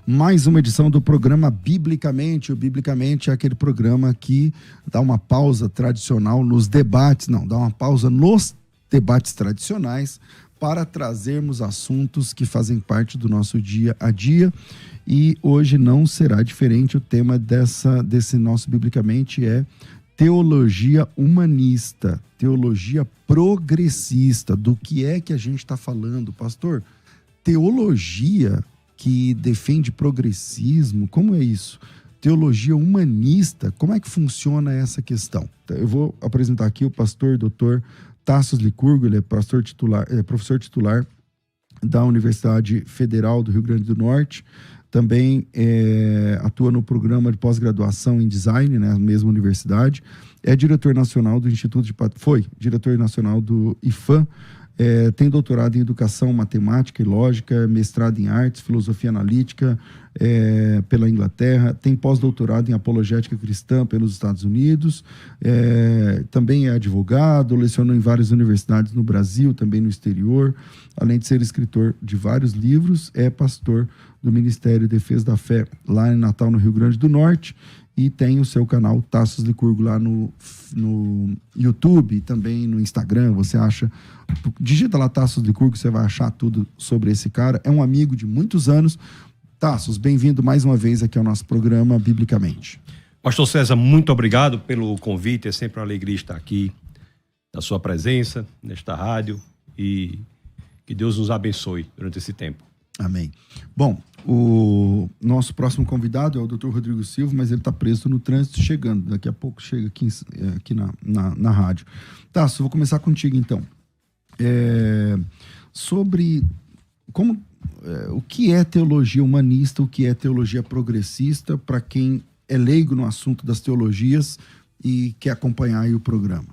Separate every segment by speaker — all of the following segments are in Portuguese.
Speaker 1: Mais uma edição do programa Biblicamente. O Biblicamente é aquele programa que dá uma pausa tradicional nos debates, dá uma pausa nos debates tradicionais para trazermos assuntos que fazem parte do nosso dia a dia. E hoje não será diferente. O tema desse nosso Biblicamente é teologia humanista, teologia progressista. Do que é que a gente está falando, pastor? Teologia que defende progressismo, como é isso? Teologia humanista, como é que funciona essa questão? Eu vou apresentar aqui o pastor Dr. Tassos Licurgo, ele é professor titular da Universidade Federal do Rio Grande do Norte, também atua no programa de pós-graduação em design, né, na mesma universidade, é diretor nacional do Instituto de foi diretor nacional do IFAM, tem doutorado em Educação, Matemática e Lógica, mestrado em Artes, Filosofia Analítica pela Inglaterra, tem pós-doutorado em Apologética Cristã pelos Estados Unidos, também é advogado, lecionou em várias universidades no Brasil, também no exterior, além de ser escritor de vários livros, é pastor do Ministério Defesa da Fé lá em Natal, no Rio Grande do Norte, e tem o seu canal Tassos Licurgo lá no YouTube, também no Instagram, você acha, digita lá Tassos Licurgo, você vai achar tudo sobre esse cara, é um amigo de muitos anos. Tassos, bem-vindo mais uma vez aqui ao nosso programa Biblicamente.
Speaker 2: Pastor César, muito obrigado pelo convite, é sempre uma alegria estar aqui, na sua presença, nesta rádio, e que Deus nos abençoe durante esse tempo.
Speaker 1: Amém. Bom, o nosso próximo convidado é o Dr. Rodrigo Silva, mas ele está preso no trânsito, chegando. Daqui a pouco chega aqui na rádio. Tassos, vou começar contigo então. Sobre o que é teologia humanista, o que é teologia progressista, para quem é leigo no assunto das teologias e quer acompanhar aí o programa.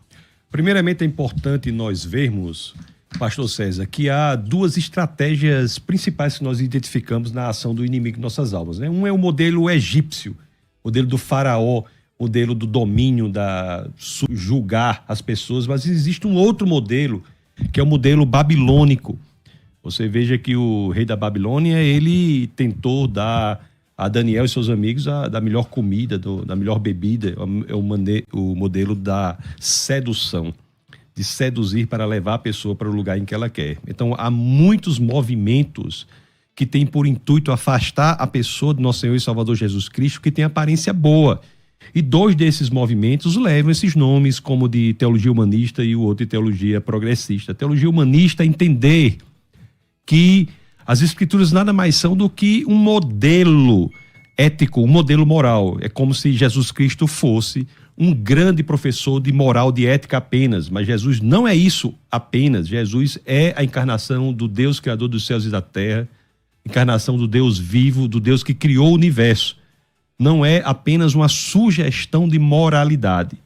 Speaker 2: Primeiramente, é importante nós vermos, pastor César, que há duas estratégias principais que nós identificamos na ação do inimigo de nossas almas, né? Um é o modelo egípcio, modelo do faraó, modelo do domínio, da julgar as pessoas, mas existe um outro modelo, que é o modelo babilônico. Você veja que o rei da Babilônia, ele tentou dar a Daniel e seus amigos da melhor comida, da melhor bebida, é o modelo da sedução, de seduzir para levar a pessoa para o lugar em que ela quer. Então, há muitos movimentos que têm por intuito afastar a pessoa do nosso Senhor e Salvador Jesus Cristo, que tem aparência boa. E dois desses movimentos levam esses nomes, como de teologia humanista e o outro de teologia progressista. A teologia humanista é entender que as escrituras nada mais são do que um modelo ético, um modelo moral. É como se Jesus Cristo fosse um grande professor de moral, de ética apenas, mas Jesus não é isso apenas. Jesus é a encarnação do Deus criador dos céus e da terra, encarnação do Deus vivo, do Deus que criou o universo. Não é apenas uma sugestão de moralidade.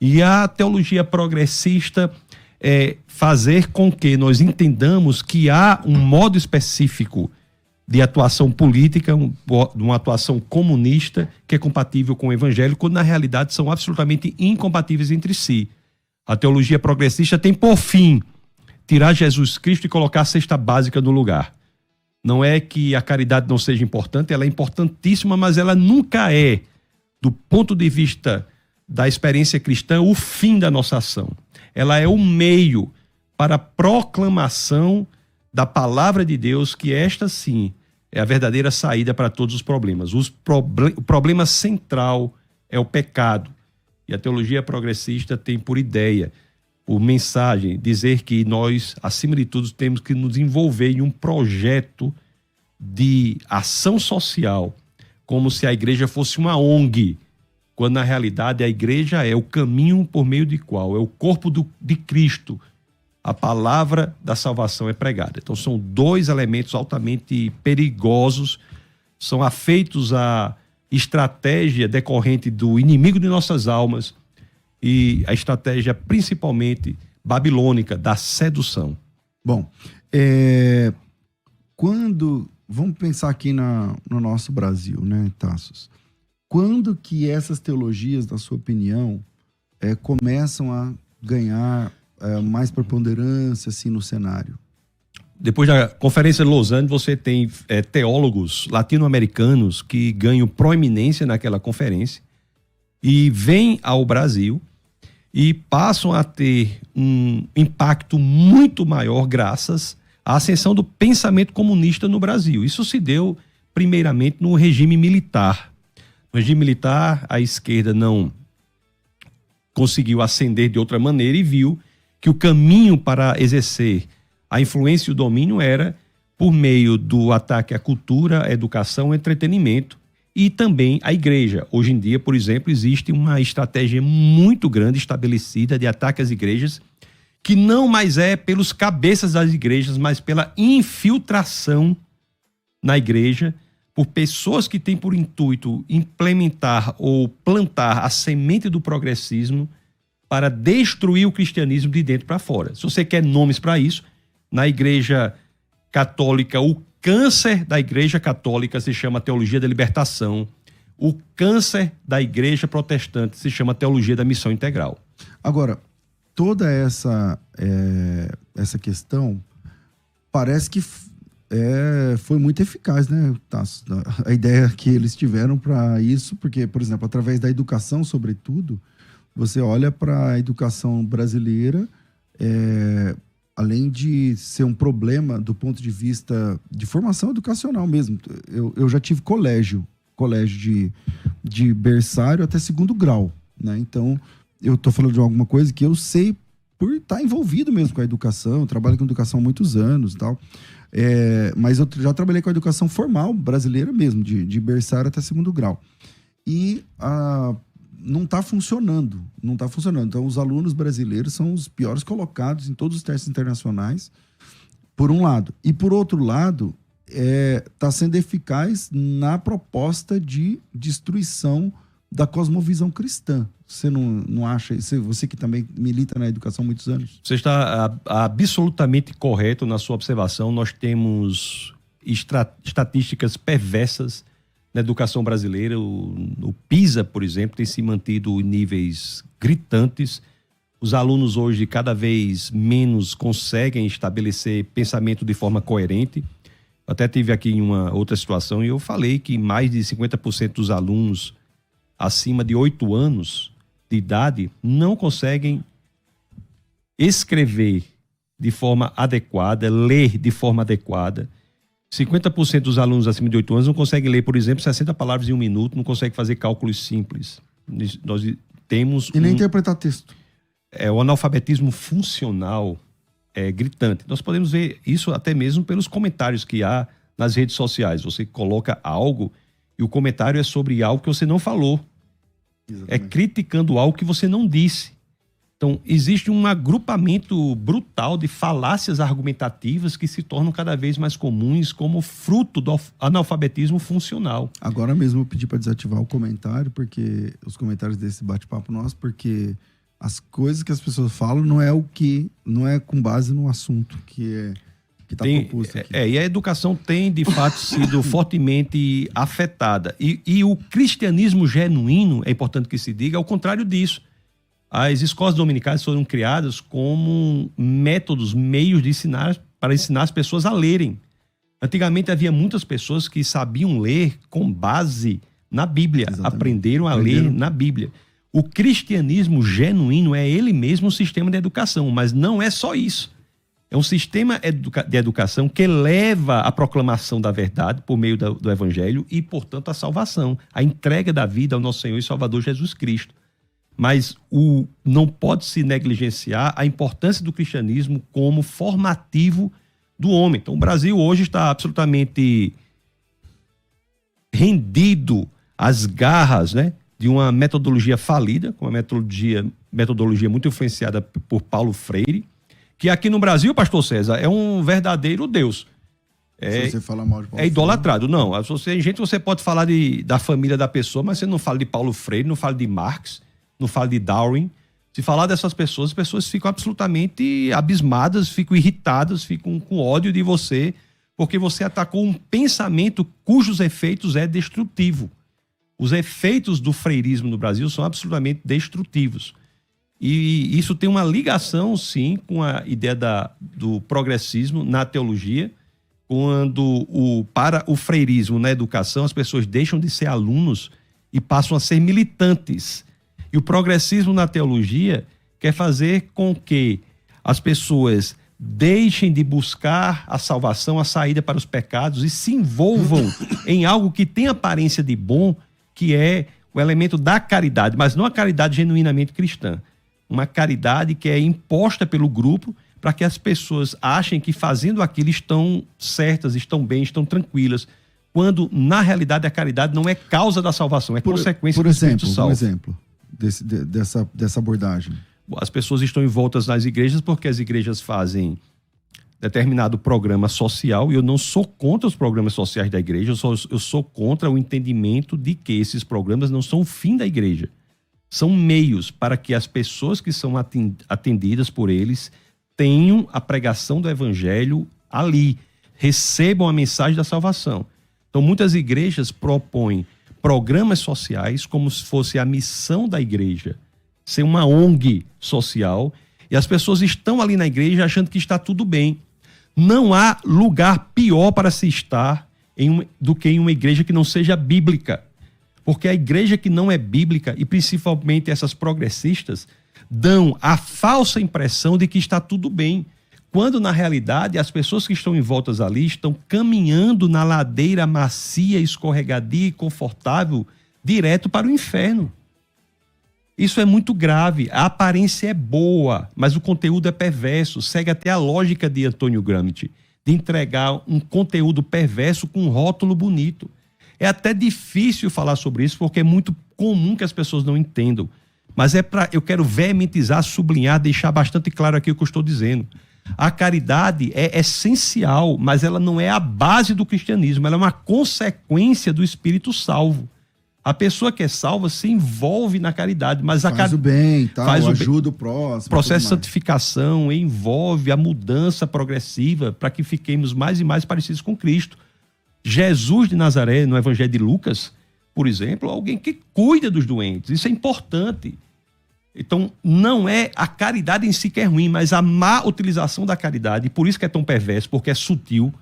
Speaker 2: E a teologia progressista é fazer com que nós entendamos que há um modo específico de atuação política, uma atuação comunista que é compatível com o evangelho, quando na realidade são absolutamente incompatíveis entre si. A teologia progressista tem por fim tirar Jesus Cristo e colocar a cesta básica no lugar. Não é que a caridade não seja importante, ela é importantíssima, mas ela nunca é, do ponto de vista da experiência cristã, o fim da nossa ação. Ela é o meio para a proclamação da palavra de Deus, que esta sim é a verdadeira saída para todos os problemas. O problema central é o pecado. E a teologia progressista tem por ideia, por mensagem, dizer que nós, acima de tudo, temos que nos envolver em um projeto de ação social, como se a igreja fosse uma ONG, quando na realidade a igreja é o caminho por meio de qual? É o corpo de Cristo. A palavra da salvação é pregada. Então são dois elementos altamente perigosos, são afeitos à estratégia decorrente do inimigo de nossas almas e a estratégia principalmente babilônica da sedução.
Speaker 1: Bom, vamos pensar aqui no nosso Brasil, né, Tassos? Quando que essas teologias, na sua opinião, começam a ganhar mais preponderância assim, no cenário?
Speaker 2: depois da Conferência de Lausanne, você tem teólogos latino-americanos que ganham proeminência naquela conferência e vêm ao Brasil e passam a ter um impacto muito maior graças à ascensão do pensamento comunista no Brasil. Isso se deu, primeiramente, no regime militar. No regime militar, a esquerda não conseguiu ascender de outra maneira e viu que o caminho para exercer a influência e o domínio era por meio do ataque à cultura, à educação, ao entretenimento e também à igreja. Hoje em dia, por exemplo, existe uma estratégia muito grande estabelecida de ataque às igrejas, que não mais é pelos cabeças das igrejas, mas pela infiltração na igreja por pessoas que têm por intuito implementar ou plantar a semente do progressismo para destruir o cristianismo de dentro para fora. Se você quer nomes para isso, na Igreja Católica, o câncer da Igreja Católica se chama Teologia da Libertação. O câncer da Igreja Protestante se chama Teologia da Missão Integral.
Speaker 1: Agora, toda essa questão parece que foi muito eficaz, né, Tasso? A ideia que eles tiveram para isso, porque, por exemplo, através da educação, sobretudo, você olha para a educação brasileira, além de ser um problema do ponto de vista de formação educacional mesmo. Eu já tive colégio de berçário até 2º grau, né? Então, eu estou falando de alguma coisa que eu sei por estar envolvido mesmo com a educação. Eu trabalho com educação há muitos anos e tal. Mas eu já trabalhei com a educação formal brasileira mesmo, de berçário até 2º grau. E não está funcionando. Então, os alunos brasileiros são os piores colocados em todos os testes internacionais, por um lado. E, por outro lado, está sendo eficaz na proposta de destruição da cosmovisão cristã. Você não acha isso? Você que também milita na educação há muitos anos?
Speaker 2: Você está absolutamente correto na sua observação. Nós temos estatísticas perversas na educação brasileira. O PISA, por exemplo, tem se mantido em níveis gritantes. Os alunos hoje cada vez menos conseguem estabelecer pensamento de forma coerente. Eu até tive aqui em uma outra situação e eu falei que mais de 50% dos alunos acima de 8 anos de idade não conseguem escrever de forma adequada, ler de forma adequada. 50% dos alunos acima de 8 anos não conseguem ler, por exemplo, 60 palavras em 1 minuto, não conseguem fazer cálculos simples. Nós temos
Speaker 1: nem interpretar texto.
Speaker 2: O analfabetismo funcional é gritante. Nós podemos ver isso até mesmo pelos comentários que há nas redes sociais. Você coloca algo e o comentário é sobre algo que você não falou. Exatamente. É criticando algo que você não disse. Então, existe um agrupamento brutal de falácias argumentativas que se tornam cada vez mais comuns como fruto do analfabetismo funcional.
Speaker 1: Agora mesmo eu pedi para desativar o comentário, porque os comentários desse bate-papo nosso, porque as coisas que as pessoas falam não é com base no assunto que está proposto aqui.
Speaker 2: E a educação tem, de fato, sido fortemente afetada. E o cristianismo genuíno, é importante que se diga, é o contrário disso. As escolas dominicais foram criadas como métodos, meios de ensinar, para ensinar as pessoas a lerem. Antigamente havia muitas pessoas que sabiam ler com base na Bíblia. Exatamente. Aprenderam a ler na Bíblia. O cristianismo genuíno é ele mesmo um sistema de educação, mas não é só isso. É um sistema de educação que leva à proclamação da verdade por meio do Evangelho e, portanto, a salvação, a entrega da vida ao nosso Senhor e Salvador Jesus Cristo. Mas não pode se negligenciar a importância do cristianismo como formativo do homem. Então, o Brasil hoje está absolutamente rendido às garras, né, de uma metodologia falida, uma metodologia muito influenciada por Paulo Freire, que aqui no Brasil, pastor César, é um verdadeiro Deus.
Speaker 1: Se você fala mal de Paulo
Speaker 2: Freire, idolatrado. Não, você pode falar da família da pessoa, mas você não fala de Paulo Freire, não fala de Marx, não fala de Darwin. Se falar dessas pessoas, as pessoas ficam absolutamente abismadas, ficam irritadas, ficam com ódio de você, porque você atacou um pensamento cujos efeitos é destrutivo. Os efeitos do freirismo no Brasil são absolutamente destrutivos. E isso tem uma ligação, sim, com a ideia do progressismo na teologia, quando para o freirismo na educação, as pessoas deixam de ser alunos e passam a ser militantes. E o progressismo na teologia quer fazer com que as pessoas deixem de buscar a salvação, a saída para os pecados e se envolvam em algo que tem aparência de bom, que é o elemento da caridade, mas não a caridade genuinamente cristã. Uma caridade que é imposta pelo grupo para que as pessoas achem que fazendo aquilo estão certas, estão bem, estão tranquilas, quando na realidade a caridade não é causa da salvação, é consequência do Espírito Salvo.
Speaker 1: Por exemplo, dessa abordagem.
Speaker 2: As pessoas estão envoltas nas igrejas porque as igrejas fazem determinado programa social, e eu não sou contra os programas sociais da igreja, eu sou contra o entendimento de que esses programas não são o fim da igreja. São meios para que as pessoas que são atendidas por eles tenham a pregação do evangelho ali, recebam a mensagem da salvação. Então, muitas igrejas propõem programas sociais como se fosse a missão da igreja, ser uma ONG social, e as pessoas estão ali na igreja achando que está tudo bem. Não há lugar pior para se estar do que em uma igreja que não seja bíblica. Porque a igreja que não é bíblica, e principalmente essas progressistas, dão a falsa impressão de que está tudo bem, quando na realidade as pessoas que estão envoltas ali estão caminhando na ladeira macia, escorregadia e confortável, direto para o inferno. Isso é muito grave. A aparência é boa, mas o conteúdo é perverso. Segue até a lógica de Antônio Gramsci, de entregar um conteúdo perverso com um rótulo bonito. É até difícil falar sobre isso, porque é muito comum que as pessoas não entendam. Mas eu quero veementizar, sublinhar, deixar bastante claro aqui o que eu estou dizendo. A caridade é essencial, mas ela não é a base do cristianismo, ela é uma consequência do Espírito salvo. A pessoa que é salva se envolve na caridade, mas
Speaker 1: faz o bem, tá? Ajuda o próximo.
Speaker 2: O processo de santificação envolve a mudança progressiva para que fiquemos mais e mais parecidos com Cristo. Jesus de Nazaré, no Evangelho de Lucas, por exemplo, alguém que cuida dos doentes. Isso é importante. Então, não é a caridade em si que é ruim, mas a má utilização da caridade, e por isso que é tão perverso, porque é sutil,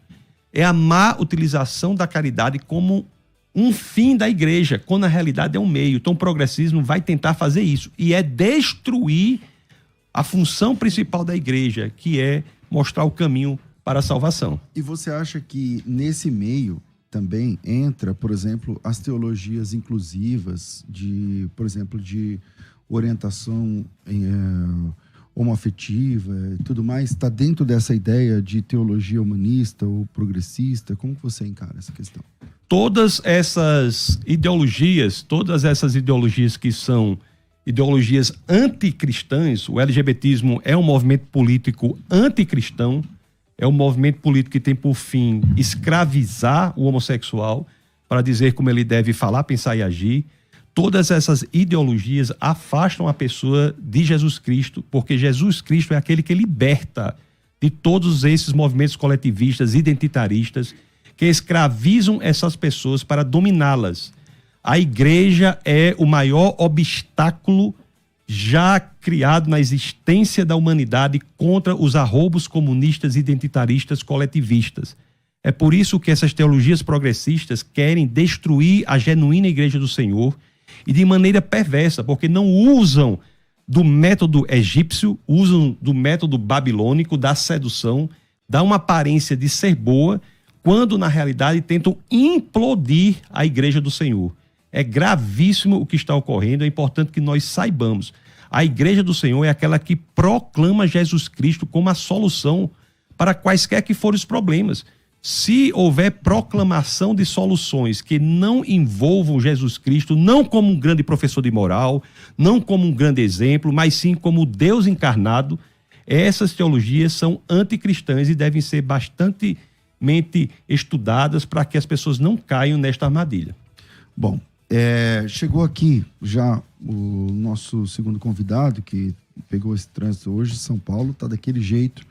Speaker 2: é a má utilização da caridade como um fim da igreja, quando na realidade é um meio. Então o progressismo vai tentar fazer isso, e é destruir a função principal da igreja, que é mostrar o caminho para a salvação.
Speaker 1: E você acha que nesse meio também entra, por exemplo, as teologias inclusivas, por exemplo, de orientação homoafetiva e tudo mais? Está dentro dessa ideia de teologia humanista ou progressista? Como que você encara essa questão?
Speaker 2: Todas essas ideologias que são ideologias anticristãs, o LGBTismo é um movimento político anticristão, é um movimento político que tem por fim escravizar o homossexual para dizer como ele deve falar, pensar e agir. Todas essas ideologias afastam a pessoa de Jesus Cristo, porque Jesus Cristo é aquele que liberta de todos esses movimentos coletivistas, identitaristas, que escravizam essas pessoas para dominá-las. A igreja é o maior obstáculo já criado na existência da humanidade contra os arroubos comunistas, identitaristas, coletivistas. É por isso que essas teologias progressistas querem destruir a genuína igreja do Senhor, e de maneira perversa, porque não usam do método egípcio, usam do método babilônico, da sedução, dá uma aparência de ser boa, quando na realidade tentam implodir a igreja do Senhor. É gravíssimo o que está ocorrendo, é importante que nós saibamos. A igreja do Senhor é aquela que proclama Jesus Cristo como a solução para quaisquer que forem os problemas. Se houver proclamação de soluções que não envolvam Jesus Cristo, não como um grande professor de moral, não como um grande exemplo, mas sim como Deus encarnado, essas teologias são anticristãs e devem ser bastante estudadas para que as pessoas não caiam nesta armadilha.
Speaker 1: Bom, chegou aqui já o nosso segundo convidado, que pegou esse trânsito hoje, São Paulo, está daquele jeito,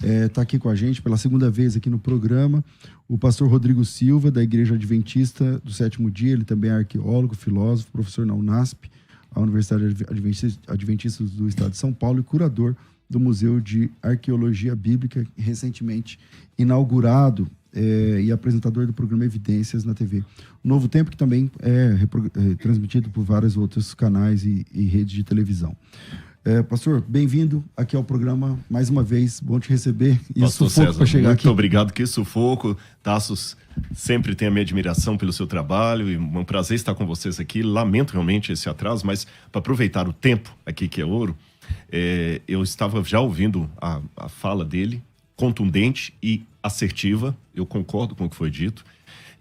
Speaker 1: está aqui com a gente pela segunda vez aqui no programa, o pastor Rodrigo Silva, da Igreja Adventista do Sétimo Dia. Ele também é arqueólogo, filósofo, professor na Unasp, à Universidade Adventista do Estado de São Paulo e curador do Museu de Arqueologia Bíblica, recentemente inaugurado, e apresentador do programa Evidências na TV Novo Tempo, que também é transmitido por vários outros canais e redes de televisão. Pastor, bem-vindo aqui ao programa mais uma vez, bom te receber.
Speaker 3: E Pastor
Speaker 1: sufoco para chegar aqui.
Speaker 3: Muito obrigado, que sufoco. Tassos, sempre tenho a minha admiração pelo seu trabalho e um prazer estar com vocês aqui. Lamento realmente esse atraso, mas para aproveitar o tempo aqui, que é ouro, eu estava já ouvindo a fala dele, contundente e assertiva, eu concordo com o que foi dito,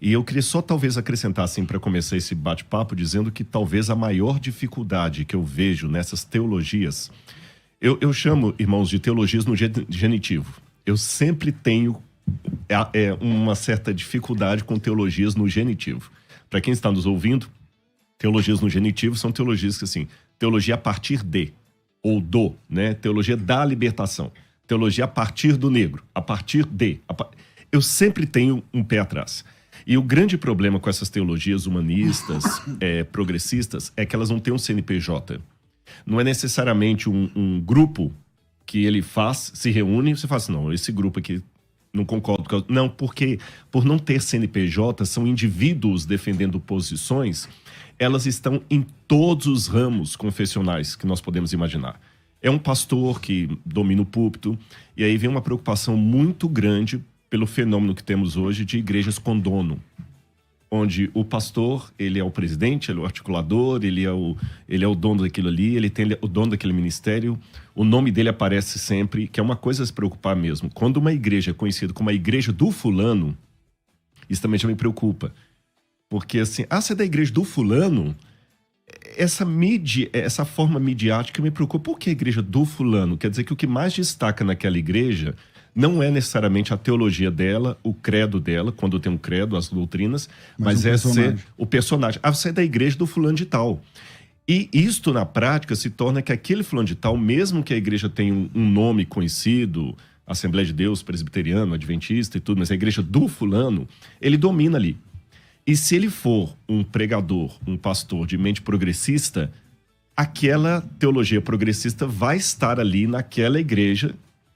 Speaker 3: e eu queria só talvez acrescentar assim para começar esse bate-papo, dizendo que talvez a maior dificuldade que eu vejo nessas teologias, eu chamo, irmãos, de teologias no genitivo. Eu sempre tenho uma certa dificuldade com teologias no genitivo. Para quem está nos ouvindo, teologias no genitivo são teologias que assim, teologia a partir de, ou do, né? Teologia da libertação. Teologia a partir do negro, a partir de. Eu sempre tenho um pé atrás. E o grande problema com essas teologias humanistas, progressistas, é que elas não têm um CNPJ. Não é necessariamente um grupo que ele se reúne, e você fala assim, não, esse grupo aqui não concordo. Não, porque por não ter CNPJ, são indivíduos defendendo posições, elas estão em todos os ramos confessionais que nós podemos imaginar. É um pastor que domina o púlpito, e aí vem uma preocupação muito grande pelo fenômeno que temos hoje de igrejas com dono, onde o pastor, ele é o presidente, ele é o articulador, ele é o dono daquilo ali, ele tem o dono daquele ministério, o nome dele aparece sempre, que é uma coisa a se preocupar mesmo. Quando uma igreja é conhecida como a igreja do fulano, isso também já me preocupa. Porque assim, você é da igreja do fulano? Essa forma midiática me preocupa. Por que a igreja do fulano? Quer dizer que o que mais destaca naquela igreja não é necessariamente a teologia dela, o credo dela, quando tem um credo, as doutrinas, mas ser o personagem. Você é da igreja do fulano de tal. E isto, na prática, se torna que aquele fulano de tal, mesmo que a igreja tenha um nome conhecido, Assembleia de Deus, presbiteriano, adventista e tudo, mas a igreja do fulano, ele domina ali. E se ele for um pregador, um pastor de mente progressista, aquela teologia progressista vai estar ali naquela igreja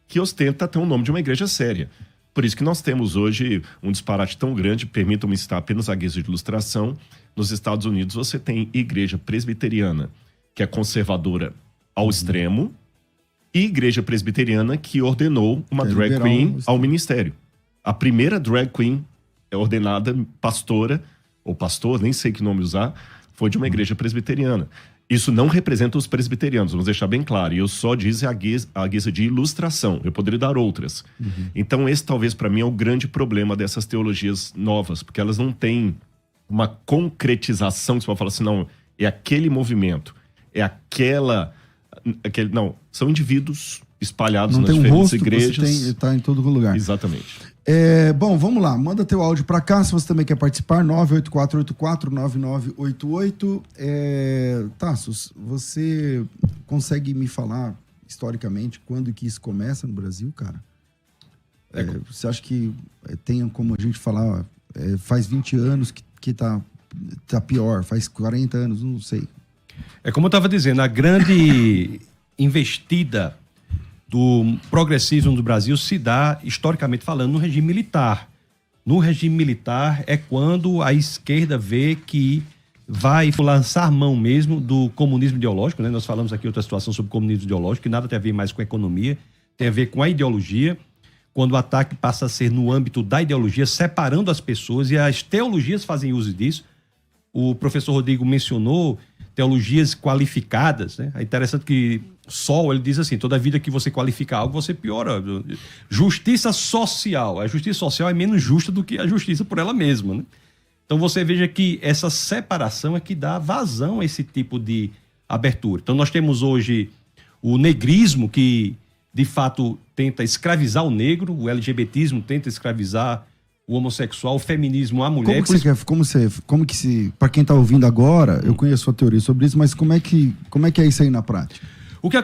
Speaker 3: que ostenta ter o nome de uma igreja séria. Por isso que nós temos hoje um disparate tão grande, permitam-me citar apenas a guisa de ilustração. Nos Estados Unidos você tem igreja presbiteriana, que é conservadora ao extremo, e igreja presbiteriana que ordenou uma drag queen ao ministério. A primeira drag queen ordenada pastora, ou pastor, nem sei que nome usar, foi de uma igreja presbiteriana. Isso não representa os presbiterianos, vamos deixar bem claro. E eu só disse a guisa de ilustração. Eu poderia dar outras. Então esse talvez para mim é o grande problema dessas teologias novas, porque elas não têm uma concretização que você pode falar assim, não, é aquele movimento, é não, são indivíduos espalhados nas diferentes igrejas.
Speaker 1: Está em todo lugar.
Speaker 3: Exatamente.
Speaker 1: Bom, vamos lá, manda teu áudio para cá, se você também quer participar, 984849988. Tassos, você consegue me falar historicamente quando que isso começa no Brasil, cara? Você acha que tem como a gente falar, faz 20 anos que tá pior, faz 40 anos, não sei.
Speaker 2: Como eu estava dizendo, a grande investida do progressismo do Brasil se dá, historicamente falando, no regime militar. No regime militar é quando a esquerda vê que vai lançar mão mesmo do comunismo ideológico, né? Nós falamos aqui outra situação sobre comunismo ideológico, que nada tem a ver mais com a economia, tem a ver com a ideologia, quando o ataque passa a ser no âmbito da ideologia, separando as pessoas, e as teologias fazem uso disso. O professor Rodrigo mencionou teologias qualificadas, né? É interessante que Sol, ele diz assim, toda vida que você qualifica algo, você piora. Justiça social. A justiça social é menos justa do que a justiça por ela mesma, né? Então você veja que essa separação é que dá vazão a esse tipo de abertura. Então nós temos hoje o negrismo, que de fato tenta escravizar o negro, o LGBTismo tenta escravizar o homossexual, o feminismo, a mulher.
Speaker 1: Como que se, para quem está ouvindo agora, eu conheço a teoria sobre isso, mas como é que é isso aí na prática?
Speaker 2: O que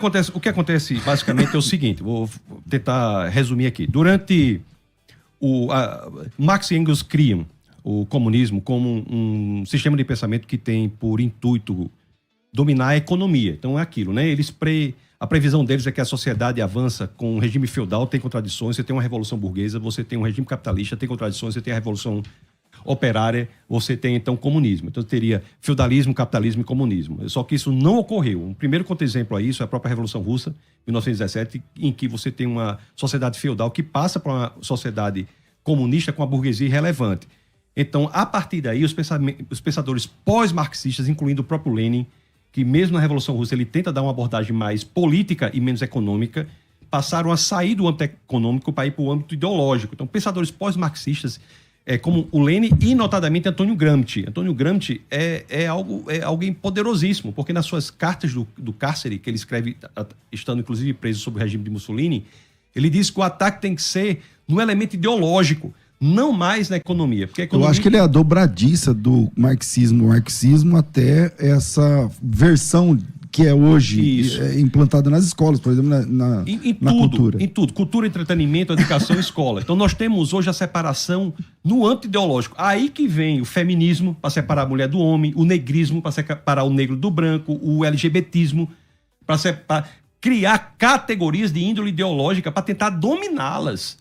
Speaker 2: acontece basicamente é o seguinte, vou tentar resumir aqui. Durante Marx e Engels criam o comunismo como um sistema de pensamento que tem por intuito dominar a economia. Então é aquilo, né? A previsão deles é que a sociedade avança com um regime feudal, tem contradições, você tem uma revolução burguesa, você tem um regime capitalista, tem contradições, você tem a revolução operária, você tem então comunismo. Então teria feudalismo, capitalismo e comunismo. Só que isso não ocorreu. Um primeiro contra-exemplo a isso é a própria Revolução Russa, 1917, em que você tem uma sociedade feudal que passa para uma sociedade comunista com a burguesia irrelevante. Então, a partir daí, os pensadores pós-marxistas, incluindo o próprio Lenin, que mesmo na Revolução Russa ele tenta dar uma abordagem mais política e menos econômica, passaram a sair do âmbito econômico para ir para o âmbito ideológico. Então, pensadores pós-marxistas, como o Lenin e, notadamente, Antônio Gramsci. Antônio Gramsci é alguém poderosíssimo, porque nas suas cartas do cárcere, que ele escreve, estando inclusive preso sob o regime de Mussolini, ele diz que o ataque tem que ser no elemento ideológico, não mais na economia. Porque a economia...
Speaker 1: Eu acho que ele é a dobradiça do marxismo até essa versão que é hoje implantada nas escolas, por exemplo, na cultura.
Speaker 2: Em tudo. Cultura, entretenimento, educação e escola. Então nós temos hoje a separação no âmbito ideológico. Aí que vem o feminismo, para separar a mulher do homem, o negrismo, para separar o negro do branco, o LGBTismo, para criar categorias de índole ideológica para tentar dominá-las.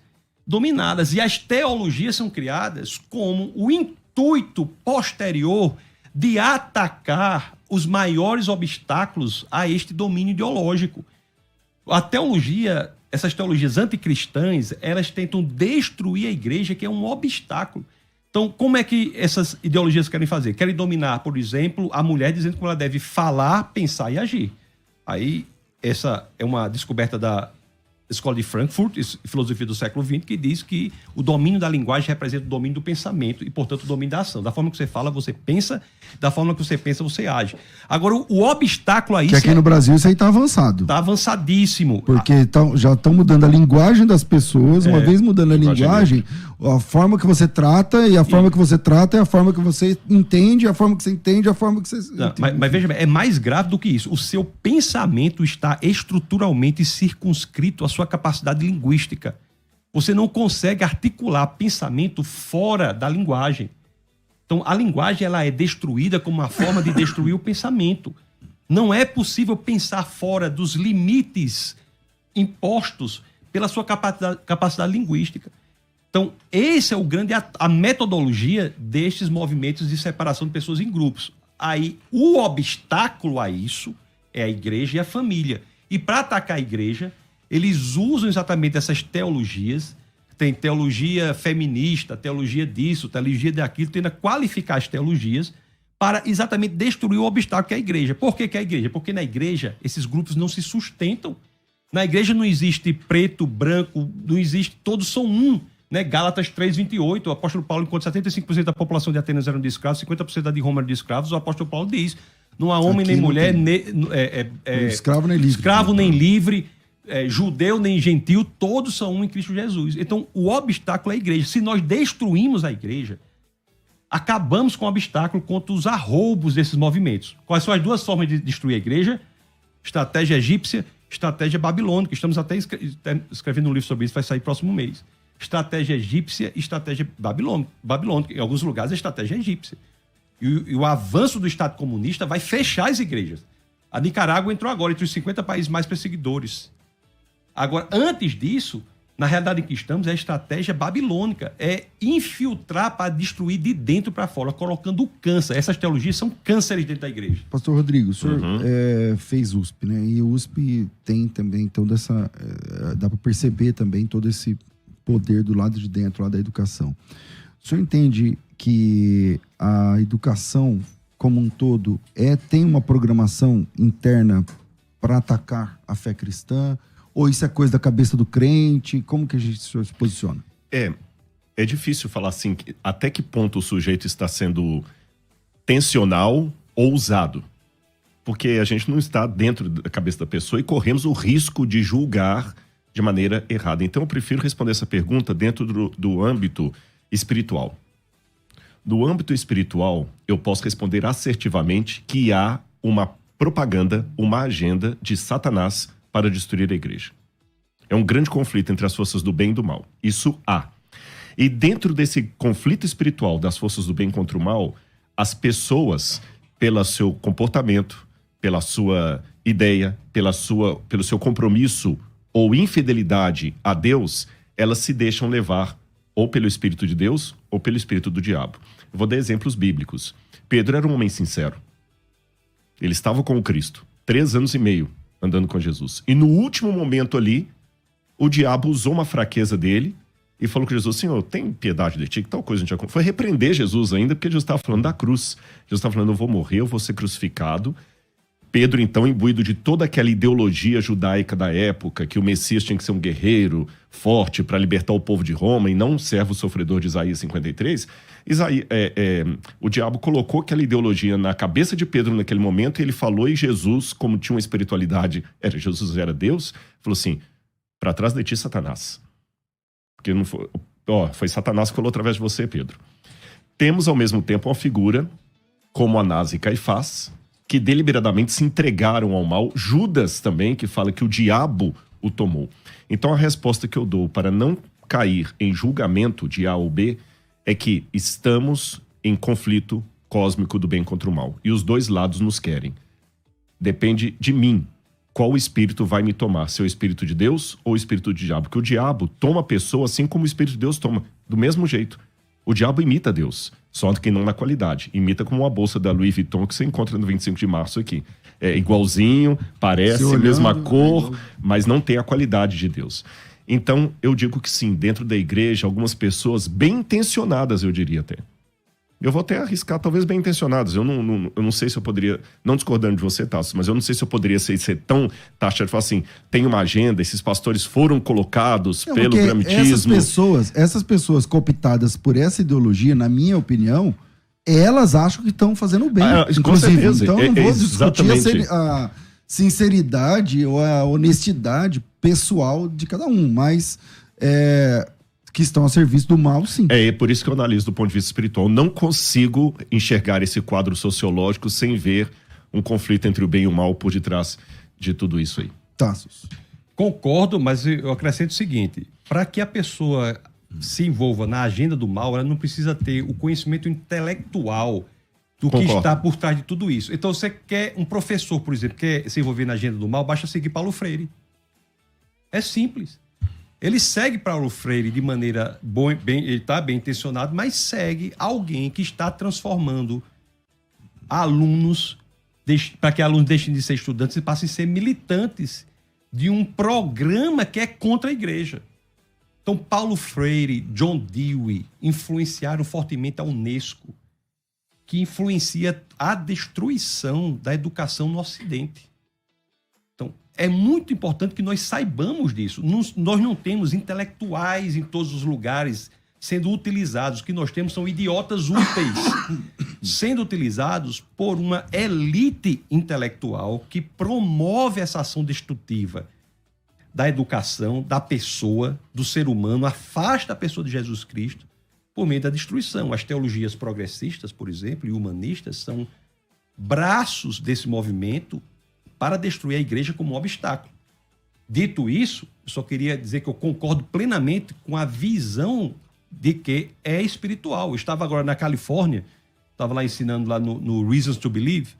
Speaker 2: E as teologias são criadas como o intuito posterior de atacar os maiores obstáculos a este domínio ideológico. A teologia, essas teologias anticristãs, elas tentam destruir a igreja, que é um obstáculo. Então, como é que essas ideologias querem fazer? Querem dominar, por exemplo, a mulher dizendo como ela deve falar, pensar e agir. Aí, essa é uma descoberta da Escola de Frankfurt, filosofia do século XX, que diz que o domínio da linguagem representa o domínio do pensamento e, portanto, o domínio da ação. Da forma que você fala, você pensa, da forma que você pensa, você age. Agora, o obstáculo a isso...
Speaker 1: Que aqui no Brasil isso aí está avançado.
Speaker 2: Está avançadíssimo.
Speaker 1: Porque já estão mudando a linguagem das pessoas, uma vez mudando a linguagem, a forma que você trata, e a forma que você trata é a forma que você entende, a forma que você entende, a forma que você...
Speaker 2: Não, mas veja bem, é mais grave do que isso. O seu pensamento está estruturalmente circunscrito à sua capacidade linguística. Você não consegue articular pensamento fora da linguagem. Então, a linguagem ela é destruída como uma forma de destruir o pensamento. Não é possível pensar fora dos limites impostos pela sua capacidade linguística. Então, esse é a metodologia destes movimentos de separação de pessoas em grupos. Aí, o obstáculo a isso é a igreja e a família. E para atacar a igreja, eles usam exatamente essas teologias. Tem teologia feminista, teologia disso, teologia daquilo, tenta qualificar as teologias para exatamente destruir o obstáculo que é a igreja. Por que é a igreja? Porque na igreja esses grupos não se sustentam. Na igreja não existe preto, branco, não existe, todos são um. Né? Gálatas 3:28, o apóstolo Paulo, enquanto 75% da população de Atenas eram de escravos, 50% da de Roma eram de escravos, o apóstolo Paulo diz, não há homem nem mulher, escravo nem livre, judeu nem gentil, todos são um em Cristo Jesus. Então, o obstáculo é a igreja. Se nós destruímos a igreja, acabamos com o obstáculo contra os arroubos desses movimentos. Quais são as duas formas de destruir a igreja? Estratégia egípcia, estratégia babilônica. Estamos até escrevendo um livro sobre isso, vai sair próximo mês. Estratégia egípcia e estratégia babilônica. Em alguns lugares, a estratégia é egípcia. E o avanço do Estado comunista vai fechar as igrejas. A Nicarágua entrou agora entre os 50 países mais perseguidores. Agora, antes disso, na realidade em que estamos, é a estratégia babilônica. É infiltrar para destruir de dentro para fora, colocando o câncer. Essas teologias são cânceres dentro da igreja.
Speaker 1: Pastor Rodrigo, o senhor fez USP, né? E o USP tem também toda essa... dá para perceber também todo esse poder do lado de dentro, lá da educação. O senhor entende que a educação como um todo tem uma programação interna para atacar a fé cristã? Ou isso é coisa da cabeça do crente? Como que a gente se posiciona?
Speaker 3: É difícil falar assim, até que ponto o sujeito está sendo tensional ou ousado. Porque a gente não está dentro da cabeça da pessoa e corremos o risco de julgar de maneira errada. Então eu prefiro responder essa pergunta dentro do âmbito espiritual. No âmbito espiritual, eu posso responder assertivamente que há uma propaganda, uma agenda de Satanás para destruir a igreja. É um grande conflito entre as forças do bem e do mal. Isso há. E dentro desse conflito espiritual das forças do bem contra o mal, as pessoas, pelo seu comportamento, pela sua ideia, pelo seu compromisso ou infidelidade a Deus, elas se deixam levar ou pelo Espírito de Deus ou pelo Espírito do diabo. Eu vou dar exemplos bíblicos. Pedro era um homem sincero. Ele estava com o Cristo, 3 anos e meio andando com Jesus. E no último momento ali, o diabo usou uma fraqueza dele e falou com Jesus: Senhor, tem piedade de ti, que tal coisa a gente foi repreender Jesus ainda, porque Jesus estava falando da cruz. Jesus estava falando: eu vou morrer, eu vou ser crucificado. Pedro, então, imbuído de toda aquela ideologia judaica da época, que o Messias tinha que ser um guerreiro forte para libertar o povo de Roma e não um servo sofredor de Isaías 53, o diabo colocou aquela ideologia na cabeça de Pedro naquele momento, e ele falou, e Jesus, como tinha uma espiritualidade, Jesus era Deus, falou assim: para trás de ti, Satanás. Porque não foi Satanás que falou através de você, Pedro. Temos, ao mesmo tempo, uma figura como Anás e Caifás, que deliberadamente se entregaram ao mal. Judas também, que fala que o diabo o tomou. Então, a resposta que eu dou para não cair em julgamento de A ou B é que estamos em conflito cósmico do bem contra o mal. E os dois lados nos querem. Depende de mim qual espírito vai me tomar, se é o espírito de Deus ou o espírito do diabo. Porque o diabo toma a pessoa assim como o espírito de Deus toma, do mesmo jeito. O diabo imita Deus, só que não na qualidade. Imita como uma bolsa da Louis Vuitton que você encontra no 25 de março aqui. É igualzinho, parece, olhando, mesma cor, mas não tem a qualidade de Deus. Então, eu digo que sim, dentro da igreja, algumas pessoas bem intencionadas, eu diria até. Eu vou até arriscar, talvez bem intencionadas. Eu não sei se eu poderia, não discordando de você, Tasso, mas eu não sei se eu poderia ser tão taxado de falar assim: tem uma agenda, esses pastores foram colocados pelo gramitismo.
Speaker 1: Essas pessoas cooptadas por essa ideologia, na minha opinião, elas acham que estão fazendo bem. Inclusive, então eu não vou discutir a sinceridade ou a honestidade pessoal de cada um, mas que estão a serviço do mal, sim.
Speaker 3: É por isso que eu analiso do ponto de vista espiritual. Não consigo enxergar esse quadro sociológico sem ver um conflito entre o bem e o mal por detrás de tudo isso aí.
Speaker 1: Tassos.
Speaker 2: Concordo, mas eu acrescento o seguinte: para que a pessoa se envolva na agenda do mal, ela não precisa ter o conhecimento intelectual do que está por trás de tudo isso. Então, você quer um professor, por exemplo, quer se envolver na agenda do mal, basta seguir Paulo Freire. É simples. Ele segue Paulo Freire de maneira ele está bem intencionado, mas segue alguém que está transformando alunos, para que alunos deixem de ser estudantes e passem a ser militantes de um programa que é contra a igreja. Então, Paulo Freire, John Dewey influenciaram fortemente a UNESCO, que influencia a destruição da educação no Ocidente. Então, é muito importante que nós saibamos disso. Nós não temos intelectuais em todos os lugares sendo utilizados. O que nós temos são idiotas úteis sendo utilizados por uma elite intelectual que promove essa ação destrutiva da educação, da pessoa, do ser humano, afasta a pessoa de Jesus Cristo por meio da destruição. As teologias progressistas, por exemplo, e humanistas são braços desse movimento para destruir a igreja como um obstáculo. Dito isso, eu só queria dizer que eu concordo plenamente com a visão de que é espiritual. Eu estava agora na Califórnia, estava lá ensinando lá no Reasons to Believe,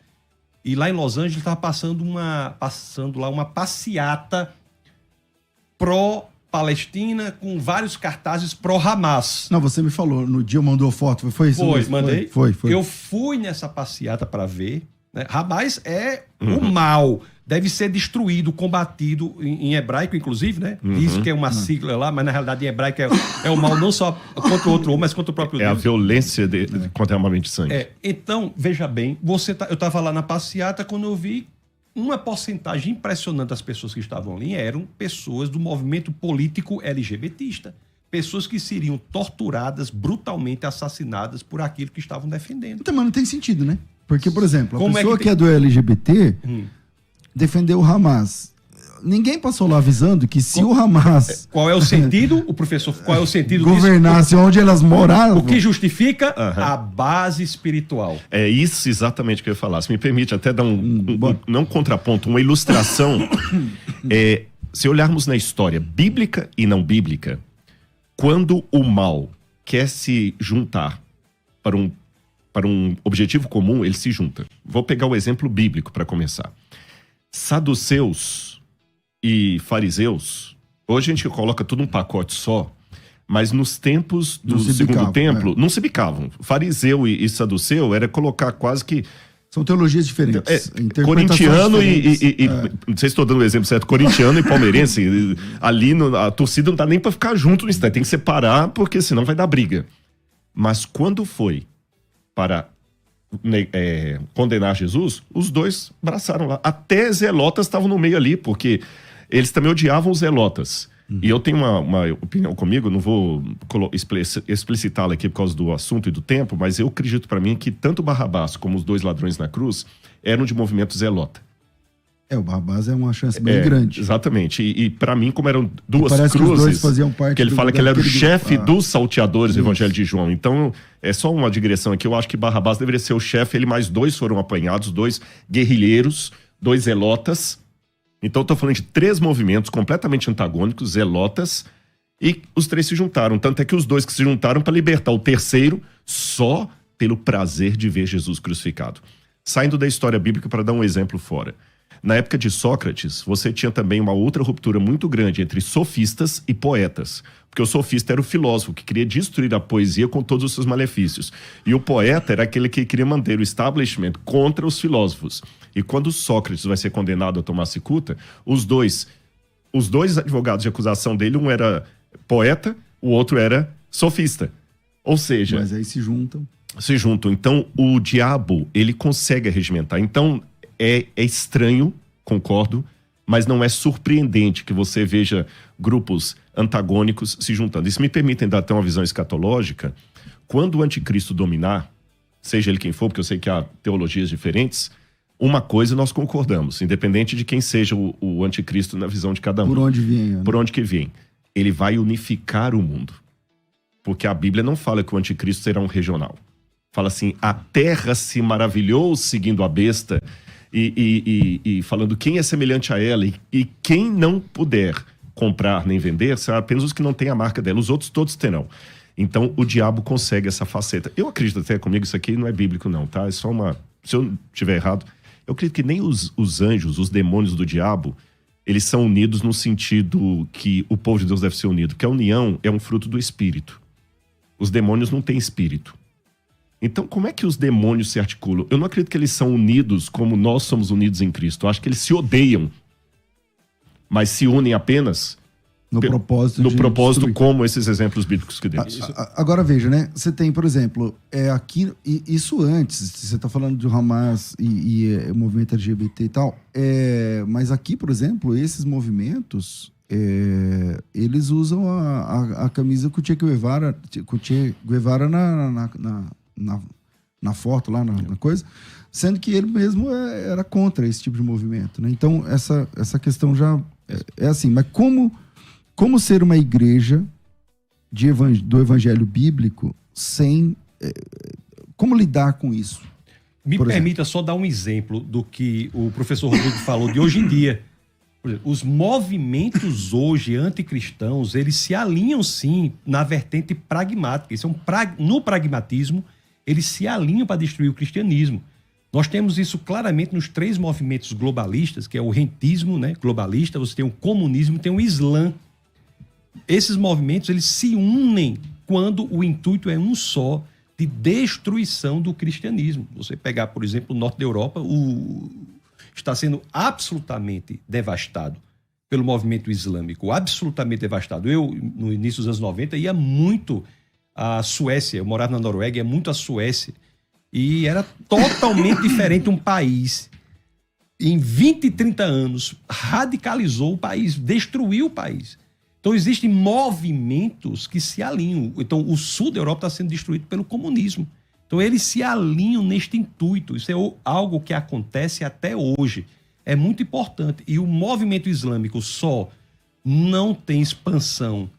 Speaker 2: e lá em Los Angeles estava passando lá uma passeata pró-Palestina com vários cartazes pró-Hamas.
Speaker 1: Não, você me falou, no dia mandou foto, foi isso?
Speaker 2: Foi, mandei.
Speaker 1: Foi.
Speaker 2: Eu fui nessa passeata para ver. Né? Hamas é o mal, deve ser destruído, combatido, em hebraico, inclusive, né? Diz que é uma sigla lá, mas na realidade em hebraico é o mal não só contra o outro homem, mas contra o próprio Deus.
Speaker 3: É a violência contra a armamento de sangue.
Speaker 2: Então, veja bem, eu estava lá na passeata quando eu vi uma porcentagem impressionante das pessoas que estavam ali eram pessoas do movimento político LGBTista. Pessoas que seriam torturadas, brutalmente assassinadas por aquilo que estavam defendendo.
Speaker 1: Então, mas não tem sentido, né? Porque, por exemplo, a pessoa que é do LGBT defendeu o Hamas. Ninguém passou lá avisando que se o Hamas...
Speaker 2: Qual é o sentido, o professor, qual é o sentido
Speaker 1: governasse
Speaker 2: disso?
Speaker 1: Onde elas moravam.
Speaker 2: O que justifica a base espiritual.
Speaker 3: É isso exatamente que eu ia falar. Se me permite até dar não um contraponto, uma ilustração. Se olharmos na história bíblica e não bíblica, quando o mal quer se juntar para para um objetivo comum, ele se junta. Vou pegar o exemplo bíblico para começar. Saduceus e fariseus, hoje a gente coloca tudo num pacote só, mas nos tempos do segundo templo, não se bicavam. Fariseu e saduceu era colocar quase que...
Speaker 1: São teologias diferentes.
Speaker 3: Corintiano não sei se estou dando o exemplo certo, corintiano e palmeirense, ali a torcida não dá nem para ficar junto no instante, tem que separar, porque senão vai dar briga. Mas quando foi para condenar Jesus, os dois abraçaram lá. Até zelotas estavam no meio ali, porque eles também odiavam os zelotas. E eu tenho uma opinião comigo, não vou explicitá-la aqui por causa do assunto e do tempo, mas eu acredito para mim que tanto Barrabás como os dois ladrões na cruz eram de movimento zelota.
Speaker 1: O Barrabás é uma chance bem grande.
Speaker 3: Exatamente. E para mim, como eram duas
Speaker 1: cruzes,
Speaker 3: que os
Speaker 1: dois faziam parte
Speaker 3: que ele fala que ele era o chefe dos salteadores do Evangelho de João. Então, é só uma digressão aqui. Eu acho que Barrabás deveria ser o chefe, ele mais dois foram apanhados, dois guerrilheiros, dois zelotas. Então, eu tô falando de 3 movimentos completamente antagônicos, zelotas, e os 3 se juntaram. Tanto é que os 2 que se juntaram para libertar o terceiro só pelo prazer de ver Jesus crucificado. Saindo da história bíblica para dar um exemplo fora. Na época de Sócrates, você tinha também uma outra ruptura muito grande entre sofistas e poetas. Porque o sofista era o filósofo que queria destruir a poesia com todos os seus malefícios. E o poeta era aquele que queria manter o establishment contra os filósofos. E quando Sócrates vai ser condenado a tomar cicuta, os dois advogados de acusação dele, um era poeta, o outro era sofista. Ou seja...
Speaker 1: Mas aí se juntam.
Speaker 3: Então, o diabo, ele consegue regimentar. Então, é estranho, concordo, mas não é surpreendente que você veja grupos antagônicos se juntando. E se me permitem dar até uma visão escatológica, quando o anticristo dominar, seja ele quem for, porque eu sei que há teologias diferentes, uma coisa nós concordamos, independente de quem seja o anticristo na visão de cada um.
Speaker 1: Por onde vem. Né?
Speaker 3: Por onde que vem. Ele vai unificar o mundo. Porque a Bíblia não fala que o anticristo será um regional. Fala assim, a terra se maravilhou seguindo a besta e falando quem é semelhante a ela e quem não puder comprar nem vender, será apenas os que não têm a marca dela. Os outros todos terão. Então, o diabo consegue essa faceta. Eu acredito até comigo, isso aqui não é bíblico não, tá? É só uma... Se eu estiver errado, eu acredito que nem os anjos, os demônios do diabo, eles são unidos no sentido que o povo de Deus deve ser unido, porque a união é um fruto do espírito. Os demônios não têm espírito. Então, como é que os demônios se articulam? Eu não acredito que eles são unidos como nós somos unidos em Cristo. Eu acho que eles se odeiam, mas se unem apenas
Speaker 1: no propósito
Speaker 3: como esses exemplos bíblicos que demos.
Speaker 1: Agora veja, né? Você tem, por exemplo, aqui, isso antes, você está falando do Hamas e o movimento LGBT e tal, mas aqui, por exemplo, esses movimentos, eles usam a camisa com o Che Guevara na foto lá, na coisa, sendo que ele mesmo era contra esse tipo de movimento, né? Então, essa questão já é assim, mas como ser uma igreja do evangelho bíblico sem... como lidar com isso?
Speaker 2: Me permita só dar um exemplo do que o professor Rodrigo falou de hoje em dia. Por exemplo, os movimentos hoje anticristãos, eles se alinham sim na vertente pragmática. No pragmatismo, eles se alinham para destruir o cristianismo. Nós temos isso claramente nos 3 movimentos globalistas, que é o rentismo, né, globalista, você tem o comunismo e tem o Islã. Esses movimentos, eles se unem quando o intuito é um só, de destruição do cristianismo. Você pegar, por exemplo, o norte da Europa, está sendo absolutamente devastado pelo movimento islâmico, absolutamente devastado. Eu, no início dos anos 90, ia muito à Suécia, eu morava na Noruega, ia muito à Suécia, e era totalmente diferente um país. Em 20, 30 anos, radicalizou o país, destruiu o país. Então, existem movimentos que se alinham. Então, o sul da Europa está sendo destruído pelo comunismo. Então, eles se alinham neste intuito. Isso é algo que acontece até hoje. É muito importante. E o movimento islâmico só não tem expansão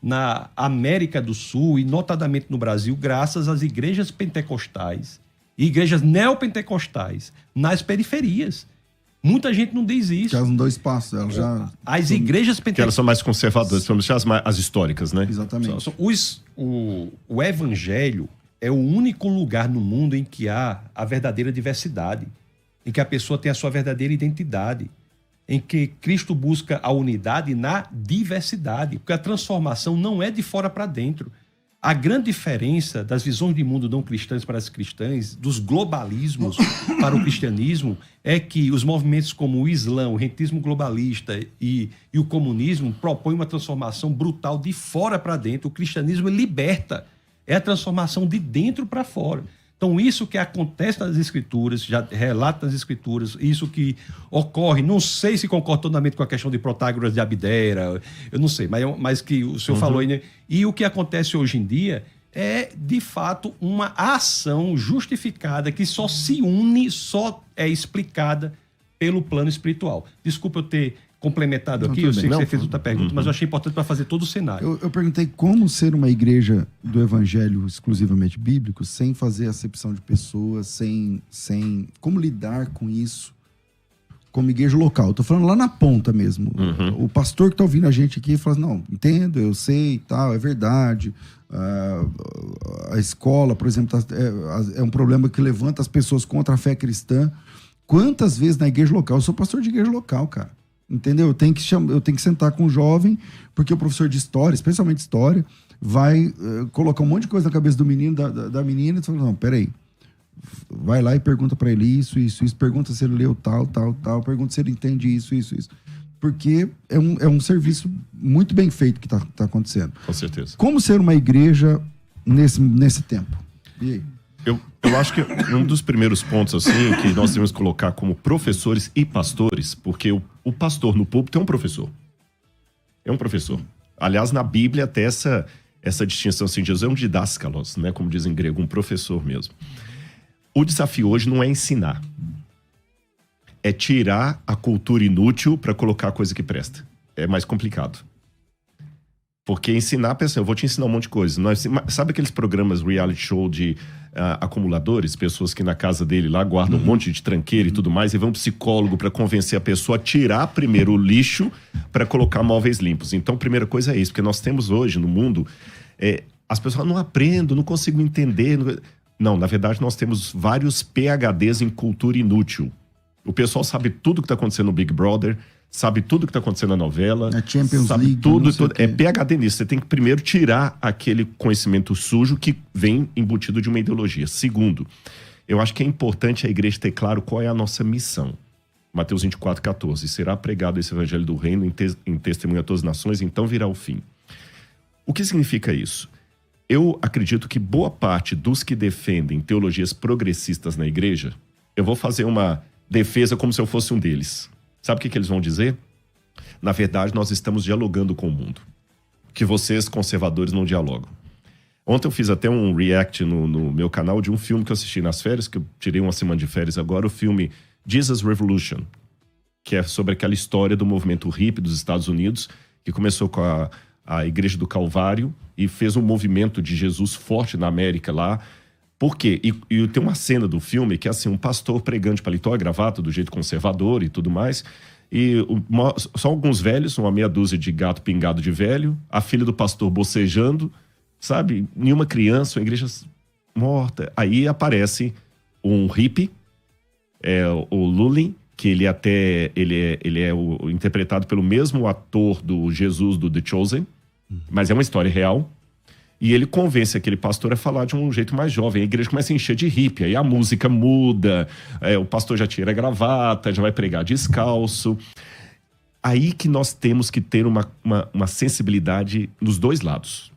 Speaker 2: na América do Sul e, notadamente, no Brasil, graças às igrejas pentecostais e igrejas neopentecostais nas periferias. Muita gente não diz isso.
Speaker 1: Que elas não dão espaço. Elas já...
Speaker 2: As igrejas
Speaker 3: pentecostais...
Speaker 2: Que
Speaker 3: elas são mais conservadoras, vamos deixar as históricas, né?
Speaker 1: Exatamente.
Speaker 2: O evangelho, é o único lugar no mundo em que há a verdadeira diversidade, em que a pessoa tem a sua verdadeira identidade, em que Cristo busca a unidade na diversidade, porque a transformação não é de fora para dentro. A grande diferença das visões de mundo não cristãs para as cristãs, dos globalismos para o cristianismo, é que os movimentos como o Islã, o rentismo globalista e o comunismo propõem uma transformação brutal de fora para dentro. O cristianismo liberta, é a transformação de dentro para fora. Então, isso que acontece nas Escrituras, já relata nas Escrituras, isso que ocorre, não sei se concordo totalmente com a questão de Protágoras de Abdera, eu não sei, mas que o senhor falou aí, né? E o que acontece hoje em dia é, de fato, uma ação justificada que só se une, só é explicada pelo plano espiritual. Desculpa eu ter complementado aqui, eu sei que você fez outra pergunta, mas eu achei importante para fazer todo o cenário.
Speaker 1: Eu perguntei como ser uma igreja do evangelho exclusivamente bíblico, sem fazer acepção de pessoas, sem como lidar com isso como igreja local. Eu tô falando lá na ponta mesmo. O pastor que tá ouvindo a gente aqui fala assim, não, entendo, eu sei e tal, é verdade. A escola, por exemplo, é um problema que levanta as pessoas contra a fé cristã. Quantas vezes na igreja local? Eu sou pastor de igreja local, cara. Entendeu? Eu tenho que sentar com o jovem, porque o professor de história, especialmente história, vai colocar um monte de coisa na cabeça do menino, da menina, e fala, não, peraí. Vai lá e pergunta pra ele isso, pergunta se ele leu tal, pergunta se ele entende isso. Porque é um serviço muito bem feito que tá acontecendo.
Speaker 3: Com certeza.
Speaker 1: Como ser uma igreja nesse tempo? E aí?
Speaker 3: Eu acho que um dos primeiros pontos assim que nós temos que colocar como professores e pastores, porque o pastor no púlpito é um professor. É um professor. Aliás, na Bíblia até essa distinção assim, Jesus é um didáskalos, né, como diz em grego, um professor mesmo. O desafio hoje não é ensinar. É tirar a cultura inútil para colocar a coisa que presta. É mais complicado. Porque ensinar, pensa, eu vou te ensinar um monte de coisa. Sabe aqueles programas reality show de acumuladores? Pessoas que na casa dele lá guardam um monte de tranqueira e tudo mais, e vão um psicólogo para convencer a pessoa a tirar primeiro o lixo para colocar móveis limpos. Então, a primeira coisa é isso, porque nós temos hoje no mundo, as pessoas não aprendem, não consigo entender. Não, na verdade nós temos vários PhDs em cultura inútil. O pessoal sabe tudo que está acontecendo no Big Brother, sabe tudo que está acontecendo na novela.
Speaker 1: A Champions
Speaker 3: sabe
Speaker 1: League.
Speaker 3: Tudo. É PhD nisso. Você tem que primeiro tirar aquele conhecimento sujo que vem embutido de uma ideologia. Segundo, eu acho que é importante a igreja ter claro qual é a nossa missão. Mateus 24:14. Será pregado esse evangelho do reino em testemunho a todas as nações, então virá o fim. O que significa isso? Eu acredito que boa parte dos que defendem teologias progressistas na igreja, eu vou fazer uma defesa como se eu fosse um deles. Sabe o que eles vão dizer? Na verdade, nós estamos dialogando com o mundo. Que vocês, conservadores, não dialogam. Ontem eu fiz até um react no meu canal de um filme que eu assisti nas férias, que eu tirei uma semana de férias agora, o filme Jesus Revolution, que é sobre aquela história do movimento hippie dos Estados Unidos, que começou com a Igreja do Calvário e fez um movimento de Jesus forte na América lá. Por quê? E tem uma cena do filme que é assim, um pastor pregando de paletó e gravata, do jeito conservador e tudo mais, e só alguns velhos, uma meia dúzia de gato pingado de velho, a filha do pastor bocejando, sabe? Nenhuma criança, uma igreja morta. Aí aparece um hippie, o Lulin, que ele é interpretado pelo mesmo ator do Jesus do The Chosen, mas é uma história real. E ele convence aquele pastor a falar de um jeito mais jovem. A igreja começa a encher de hippie. Aí a música muda, o pastor já tira a gravata, já vai pregar descalço. Aí que nós temos que ter uma sensibilidade nos dois lados.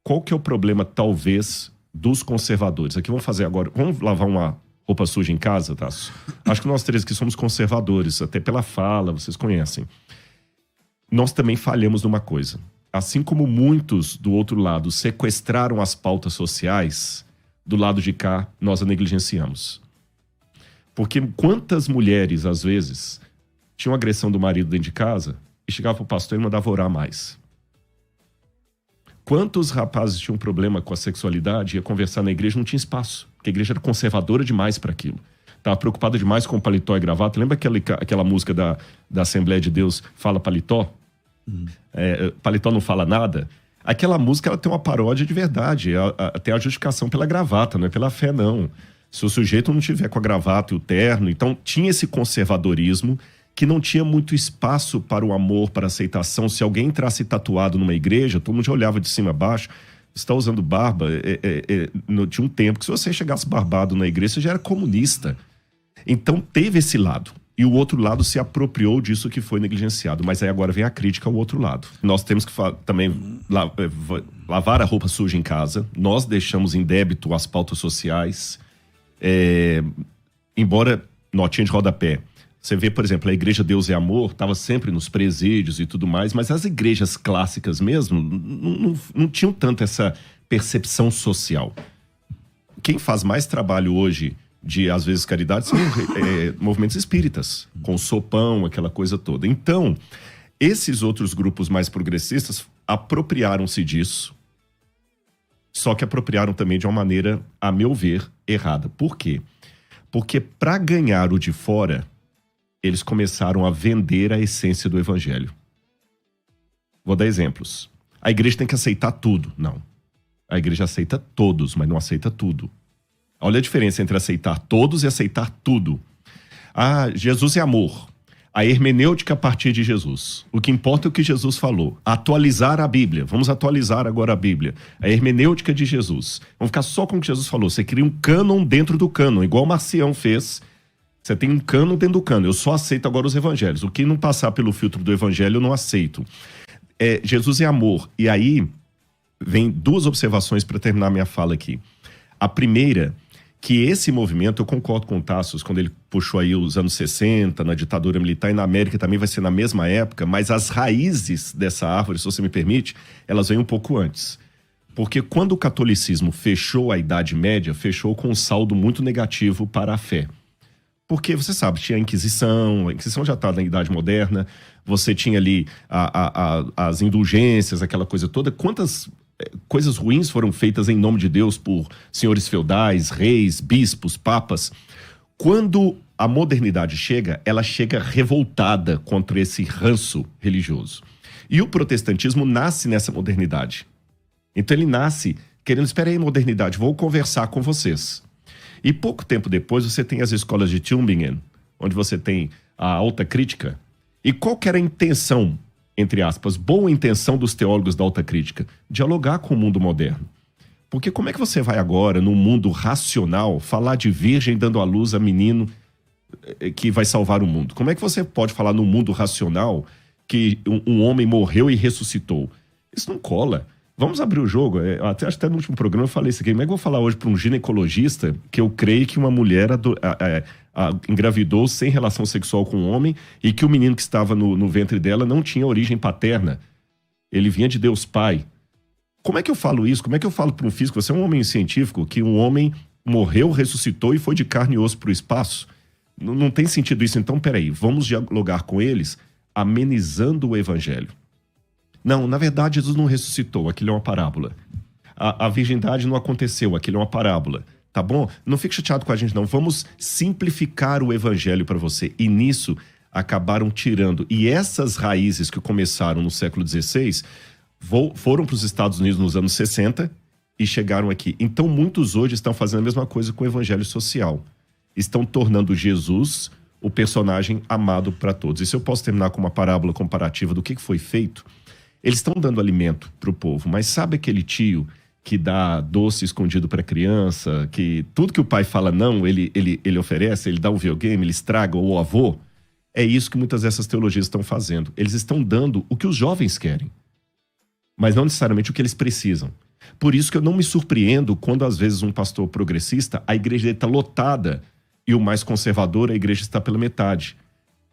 Speaker 3: Qual que é o problema, talvez, dos conservadores? Aqui vamos fazer agora... Vamos lavar uma roupa suja em casa, Tasso? Acho que nós três aqui somos conservadores, até pela fala, vocês conhecem. Nós também falhamos numa coisa. Assim como muitos do outro lado sequestraram as pautas sociais, do lado de cá nós a negligenciamos. Porque quantas mulheres, às vezes, tinham agressão do marido dentro de casa e chegava para o pastor e mandava orar mais? Quantos rapazes tinham problema com a sexualidade e ia conversar na igreja, não tinha espaço, porque a igreja era conservadora demais para aquilo. Estava preocupada demais com paletó e gravata. Lembra aquela música da Assembleia de Deus, Fala Paletó? Paletó não fala nada. Aquela música ela tem uma paródia de verdade, tem a justificação pela gravata, não é pela fé, não. Se o sujeito não tiver com a gravata e o terno, então tinha esse conservadorismo que não tinha muito espaço para o amor, para a aceitação. Se alguém entrasse tatuado numa igreja, todo mundo já olhava de cima a baixo. Você está usando barba? Tinha um tempo que se você chegasse barbado na igreja, você já era comunista. Então teve esse lado. E o outro lado se apropriou disso que foi negligenciado. Mas aí agora vem a crítica ao outro lado. Nós temos que também lavar a roupa suja em casa. Nós deixamos em débito as pautas sociais. Embora notinha de rodapé. Você vê, por exemplo, a Igreja Deus é Amor, estava sempre nos presídios e tudo mais, mas as igrejas clássicas mesmo não tinham tanto essa percepção social. Quem faz mais trabalho hoje de, às vezes, caridade são movimentos espíritas, com sopão, aquela coisa toda. Então, esses outros grupos mais progressistas apropriaram-se disso, só que apropriaram também de uma maneira, a meu ver, errada. Por quê? Porque para ganhar o de fora, eles começaram a vender a essência do evangelho. Vou dar exemplos. A igreja tem que aceitar tudo. Não. A igreja aceita todos, mas não aceita tudo. Olha a diferença entre aceitar todos e aceitar tudo. Jesus é amor. A hermenêutica a partir de Jesus. O que importa é o que Jesus falou. Atualizar a Bíblia. Vamos atualizar agora a Bíblia. A hermenêutica de Jesus. Vamos ficar só com o que Jesus falou. Você cria um cânon dentro do cânon, igual o Marcião fez. Você tem um cânon dentro do cânon. Eu só aceito agora os evangelhos. O que não passar pelo filtro do evangelho, eu não aceito. Jesus é amor. E aí, vem duas observações para terminar minha fala aqui. A primeira, que esse movimento, eu concordo com o Tassos, quando ele puxou aí os anos 60, na ditadura militar, e na América também vai ser na mesma época, mas as raízes dessa árvore, se você me permite, elas vêm um pouco antes. Porque quando o catolicismo fechou a Idade Média, fechou com um saldo muito negativo para a fé. Porque, você sabe, tinha a Inquisição já está na Idade Moderna, você tinha ali as indulgências, aquela coisa toda. Quantas coisas ruins foram feitas em nome de Deus por senhores feudais, reis, bispos, papas? Quando a modernidade chega, ela chega revoltada contra esse ranço religioso. E o protestantismo nasce nessa modernidade. Então ele nasce querendo, espera aí, modernidade, vou conversar com vocês. E pouco tempo depois você tem as escolas de Tübingen, onde você tem a alta crítica. E qual que era a intenção, entre aspas, boa intenção dos teólogos da alta crítica? Dialogar com o mundo moderno. Porque como é que você vai agora, num mundo racional, falar de virgem dando à luz a menino que vai salvar o mundo? Como é que você pode falar num mundo racional que um homem morreu e ressuscitou? Isso não cola. Vamos abrir o jogo. Acho que até no último programa eu falei isso aqui. Como é que eu vou falar hoje para um ginecologista que eu creio que uma mulher engravidou sem relação sexual com um homem e que o menino que estava no ventre dela não tinha origem paterna? Ele vinha de Deus Pai. Como é que eu falo isso? Como é que eu falo para um físico? Você é um homem científico que um homem morreu, ressuscitou e foi de carne e osso para o espaço? Não tem sentido isso. Então, peraí, vamos dialogar com eles amenizando o evangelho. Não, na verdade, Jesus não ressuscitou, aquilo é uma parábola. A virgindade não aconteceu, aquilo é uma parábola. Tá bom? Não fique chateado com a gente, não. Vamos simplificar o evangelho para você. E nisso, acabaram tirando. E essas raízes que começaram no século XVI foram para os Estados Unidos nos anos 60 e chegaram aqui. Então, muitos hoje estão fazendo a mesma coisa com o evangelho social. Estão tornando Jesus o personagem amado para todos. E se eu posso terminar com uma parábola comparativa do que foi feito... Eles estão dando alimento para o povo, mas sabe aquele tio que dá doce escondido para a criança, que tudo que o pai fala não, ele oferece, ele dá um videogame, ele estraga, ou o avô? É isso que muitas dessas teologias estão fazendo. Eles estão dando o que os jovens querem, mas não necessariamente o que eles precisam. Por isso que eu não me surpreendo quando, às vezes, um pastor progressista, a igreja está lotada, e o mais conservador, a igreja está pela metade.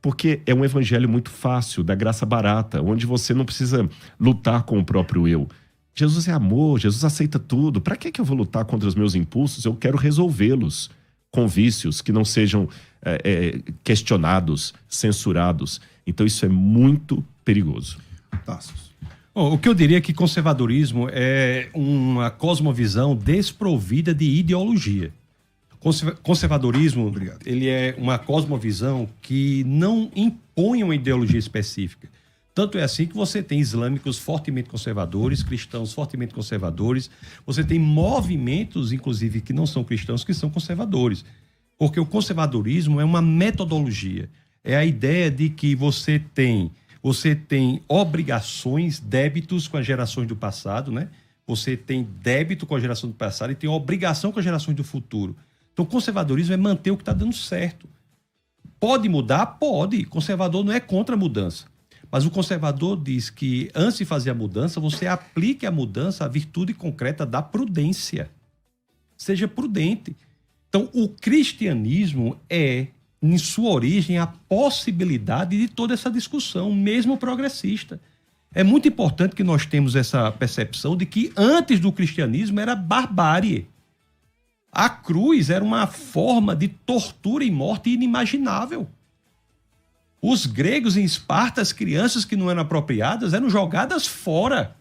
Speaker 3: Porque é um evangelho muito fácil, da graça barata, onde você não precisa lutar com o próprio eu. Jesus é amor, Jesus aceita tudo. Para que eu vou lutar contra os meus impulsos? Eu quero resolvê-los com vícios que não sejam questionados, censurados. Então isso é muito perigoso.
Speaker 1: Tassos.
Speaker 2: O que eu diria é que conservadorismo é uma cosmovisão desprovida de ideologia. Conservadorismo, ele é uma cosmovisão que não impõe uma ideologia específica. Tanto é assim que você tem islâmicos fortemente conservadores, cristãos fortemente conservadores, você tem movimentos, inclusive, que não são cristãos, que são conservadores. Porque o conservadorismo é uma metodologia. É a ideia de que você tem obrigações, débitos com as gerações do passado, né? Você tem débito com a geração do passado e tem obrigação com as gerações do futuro. Então, o conservadorismo é manter o que está dando certo. Pode mudar? Pode. Conservador não é contra a mudança. Mas o conservador diz que, antes de fazer a mudança, você aplique a mudança à virtude concreta da prudência. Seja prudente. Então, o cristianismo é, em sua origem, a possibilidade de toda essa discussão, mesmo progressista. É muito importante que nós temos essa percepção de que, antes do cristianismo, era barbárie. A cruz era uma forma de tortura e morte inimaginável. Os gregos em Esparta, as crianças que não eram apropriadas eram jogadas fora.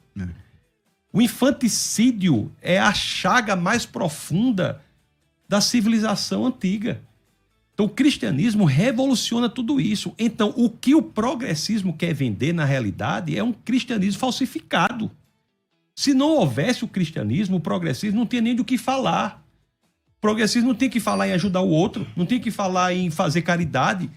Speaker 2: O infanticídio é a chaga mais profunda da civilização antiga. Então, o cristianismo revoluciona tudo isso. Então, o que o progressismo quer vender, na realidade, é um cristianismo falsificado. Se não houvesse o cristianismo, o progressismo não tinha nem do que falar. O progressismo não tem que falar em ajudar o outro, não tem que falar em fazer caridade.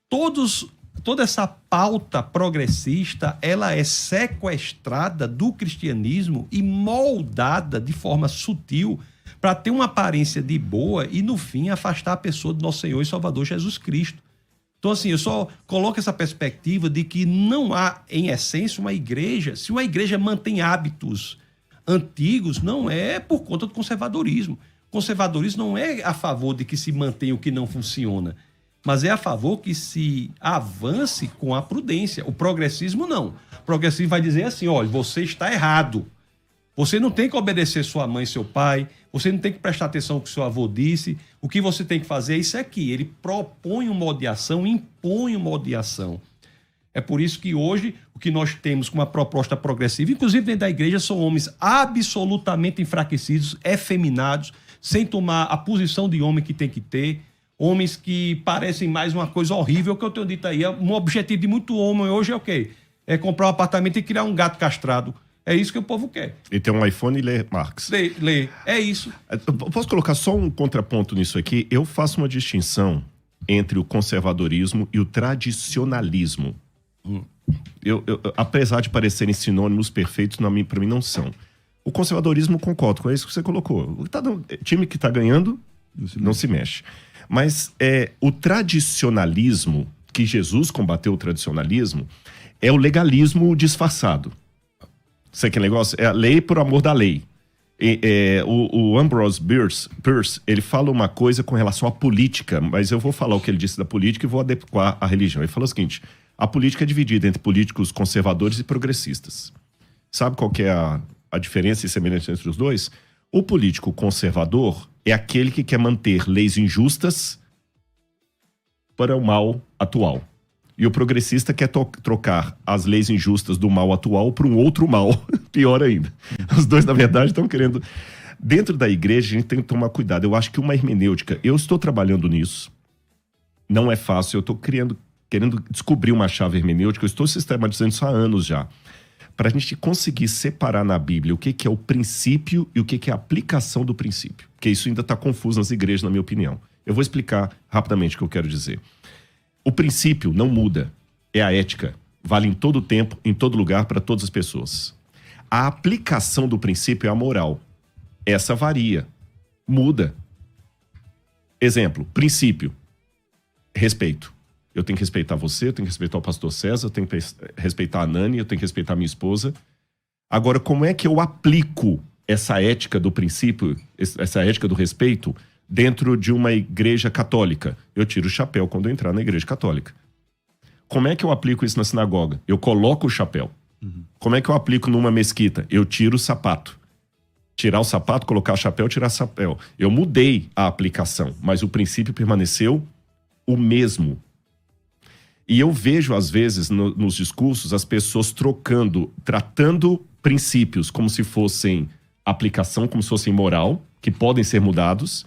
Speaker 2: Toda essa pauta progressista, ela é sequestrada do cristianismo e moldada de forma sutil para ter uma aparência de boa e, no fim, afastar a pessoa do nosso Senhor e Salvador Jesus Cristo. Então, assim, eu só coloco essa perspectiva de que não há, em essência, uma igreja. Se uma igreja mantém hábitos antigos, não é por conta do conservadorismo. O conservadorismo não é a favor de que se mantenha o que não funciona, mas é a favor que se avance com a prudência. O progressismo não. O progressismo vai dizer assim, olha, você está errado. Você não tem que obedecer sua mãe e seu pai, você não tem que prestar atenção no que seu avô disse, o que você tem que fazer é isso aqui. Ele propõe um modo de ação, impõe um modo de ação. É por isso que hoje o que nós temos com uma proposta progressiva, inclusive dentro da igreja, são homens absolutamente enfraquecidos, efeminados, sem tomar a posição de homem que tem que ter, homens que parecem mais uma coisa horrível, que eu tenho dito aí. Um objetivo de muito homem hoje é o quê? É comprar um apartamento e criar um gato castrado. É isso que o povo quer.
Speaker 3: E ter um iPhone e ler Marx.
Speaker 2: Ler. É isso.
Speaker 3: Eu posso colocar só um contraponto nisso aqui? Eu faço uma distinção entre o conservadorismo e o tradicionalismo. Apesar de parecerem sinônimos perfeitos, para mim não são. O conservadorismo, concordo com isso que você colocou. O time que está ganhando não se mexe. Mas o tradicionalismo, que Jesus combateu o tradicionalismo, é o legalismo disfarçado. Sabe que negócio? É a lei por amor da lei. O Ambrose Bierce, ele fala uma coisa com relação à política, mas eu vou falar o que ele disse da política e vou adequar à religião. Ele fala o seguinte: a política é dividida entre políticos conservadores e progressistas. Sabe qual que é a diferença e semelhança entre os dois? O político conservador é aquele que quer manter leis injustas para o mal atual. E o progressista quer trocar as leis injustas do mal atual para um outro mal, pior ainda. Os dois, na verdade, estão querendo... Dentro da igreja, a gente tem que tomar cuidado. Eu acho que uma hermenêutica... Eu estou trabalhando nisso. Não é fácil. Eu estou querendo descobrir uma chave hermenêutica. Eu estou sistematizando isso há anos já. Para a gente conseguir separar na Bíblia o que é o princípio e o que é a aplicação do princípio. Porque isso ainda está confuso nas igrejas, na minha opinião. Eu vou explicar rapidamente o que eu quero dizer. O princípio não muda, é a ética. Vale em todo tempo, em todo lugar, para todas as pessoas. A aplicação do princípio é a moral. Essa varia, muda. Exemplo, princípio, respeito. Eu tenho que respeitar você, eu tenho que respeitar o pastor César, eu tenho que respeitar a Nani, eu tenho que respeitar a minha esposa. Agora, como é que eu aplico essa ética do princípio, essa ética do respeito, dentro de uma igreja católica? Eu tiro o chapéu quando eu entrar na igreja católica. Como é que eu aplico isso na sinagoga? Eu coloco o chapéu. Como é que eu aplico numa mesquita? Eu tiro o sapato. Tirar o sapato, colocar o chapéu, tirar o chapéu. Eu mudei a aplicação, mas o princípio permaneceu o mesmo. E eu vejo, às vezes, nos discursos, as pessoas tratando princípios como se fossem aplicação, como se fossem moral, que podem ser mudados,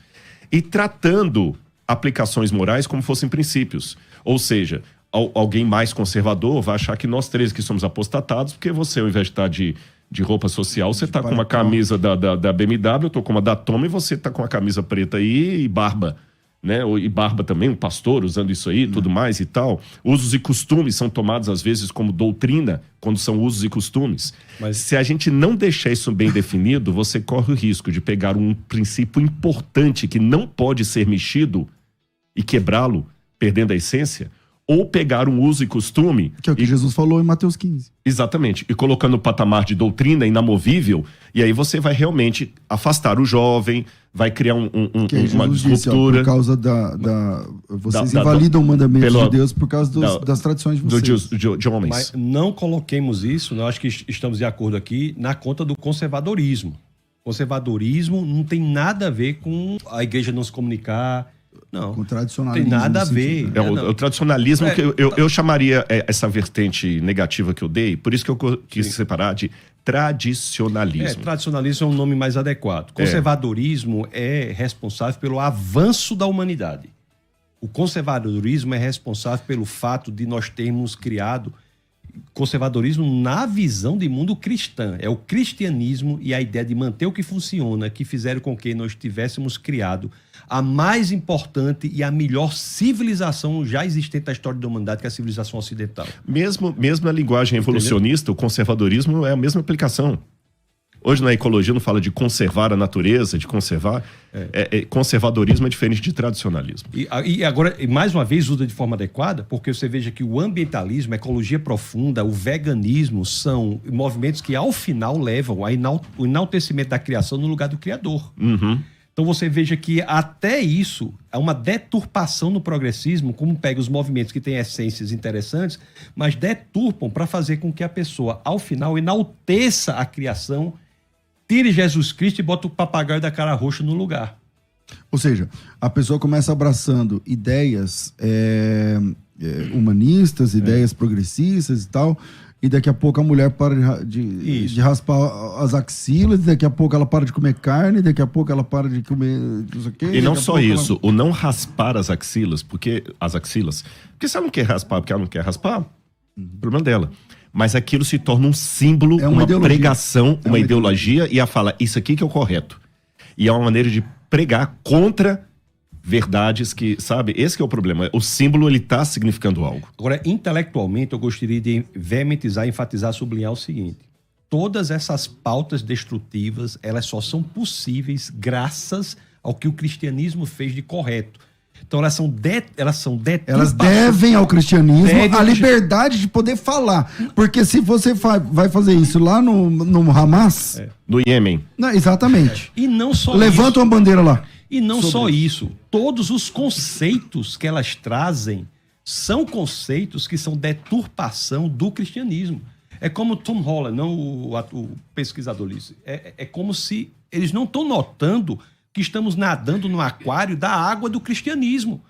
Speaker 3: e tratando aplicações morais como fossem princípios. Ou seja, alguém mais conservador vai achar que nós três que somos apostatados, porque você, ao invés de estar de roupa social, você tá com uma camisa da BMW, eu tô com uma da Toma, e você tá com uma camisa preta aí e barba, né? E barba também, um pastor usando isso aí, tudo mais e tal. Usos e costumes são tomados às vezes como doutrina, quando são usos e costumes. Mas se a gente não deixar isso bem definido, você corre o risco de pegar um princípio importante que não pode ser mexido e quebrá-lo, perdendo a essência, ou pegar um uso e costume...
Speaker 1: Que é o que Jesus falou em Mateus 15.
Speaker 3: Exatamente. E colocando o patamar de doutrina inamovível, e aí você vai realmente afastar o jovem, vai criar uma disruptura. Disse,
Speaker 1: por causa vocês invalidam o mandamento de Deus por causa das tradições de vocês.
Speaker 3: De homens.
Speaker 2: Mas não coloquemos isso, nós acho que estamos de acordo aqui, na conta do conservadorismo. Conservadorismo não tem nada a ver com a igreja não se comunicar... Não,
Speaker 1: com tradicionalismo.
Speaker 2: Tem nada a ver.
Speaker 3: O tradicionalismo, que eu chamaria essa vertente negativa que eu dei, por isso que eu quis separar de tradicionalismo.
Speaker 2: Tradicionalismo é um nome mais adequado. Conservadorismo é responsável pelo avanço da humanidade. O conservadorismo é responsável pelo fato de nós termos criado conservadorismo na visão de mundo cristã. É o cristianismo e a ideia de manter o que funciona que fizeram com que nós tivéssemos criado a mais importante e a melhor civilização já existente na história da humanidade, que é a civilização ocidental.
Speaker 3: Mesmo na linguagem evolucionista, o conservadorismo é a mesma aplicação. Hoje na ecologia não fala de conservar a natureza, de conservar... conservadorismo é diferente de tradicionalismo.
Speaker 2: E agora, mais uma vez, usa de forma adequada, porque você veja que o ambientalismo, a ecologia profunda, o veganismo são movimentos que, ao final, levam o enaltecimento da criação no lugar do Criador.
Speaker 3: Uhum.
Speaker 2: Então você veja que até isso é uma deturpação no progressismo, como pega os movimentos que têm essências interessantes, mas deturpam para fazer com que a pessoa, ao final, enalteça a criação, tire Jesus Cristo e bota o papagaio da cara roxa no lugar.
Speaker 1: Ou seja, a pessoa começa abraçando ideias humanistas, ideias progressistas e tal, e daqui a pouco a mulher para de raspar as axilas, daqui a pouco ela para de comer carne, daqui a pouco ela para de comer não sei o quê.
Speaker 3: E não só isso, o não raspar as axilas, porque se ela não quer raspar porque ela não quer raspar, problema dela. Mas aquilo se torna um símbolo, uma pregação, uma ideologia, e ela fala, isso aqui que é o correto. E é uma maneira de pregar contra verdades que, sabe, esse que é o problema. O símbolo, ele tá significando algo.
Speaker 2: Agora, intelectualmente, eu gostaria de veementizar, enfatizar, sublinhar o seguinte. Todas essas pautas destrutivas, elas só são possíveis graças ao que o cristianismo fez de correto. Então
Speaker 1: elas devem ao cristianismo a liberdade de poder falar. Porque se você vai fazer isso lá no Hamas...
Speaker 3: No Iêmen.
Speaker 1: Exatamente.
Speaker 2: E não só
Speaker 1: Levanta uma bandeira lá.
Speaker 2: E não só isso. Todos os conceitos que elas trazem são conceitos que são deturpação do cristianismo. É como Tom Holland, não o pesquisador disse. É como se eles não estão notando que estamos nadando no aquário da água do cristianismo.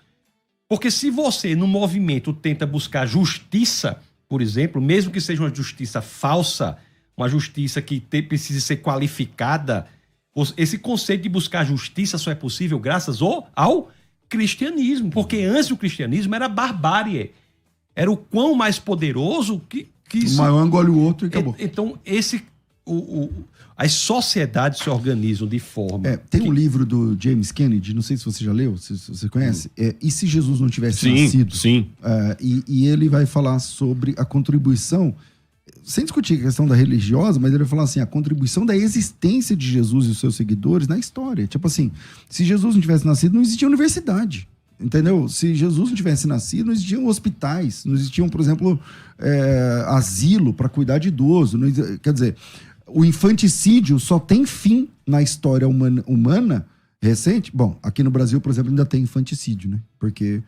Speaker 2: Porque se você, no movimento, tenta buscar justiça, por exemplo, mesmo que seja uma justiça falsa, uma justiça que precise ser qualificada, esse conceito de buscar justiça só é possível graças ao cristianismo. Porque antes o cristianismo era barbárie. Era o quão mais poderoso que
Speaker 1: o maior engole o outro e acabou.
Speaker 2: Então, as sociedades se organizam de forma...
Speaker 1: Tem um livro do James Kennedy, não sei se você já leu, se você conhece, E se Jesus não tivesse nascido?
Speaker 3: Sim.
Speaker 1: E ele vai falar sobre a contribuição, sem discutir a questão da religiosa, mas ele vai falar assim, a contribuição da existência de Jesus e os seus seguidores na história. Tipo assim, se Jesus não tivesse nascido, não existia universidade. Entendeu? Se Jesus não tivesse nascido, não existiam hospitais, não existiam, por exemplo, asilo para cuidar de idoso. Quer dizer, o infanticídio só tem fim na história humana recente. Bom, aqui no Brasil, por exemplo, ainda tem infanticídio, né? Porque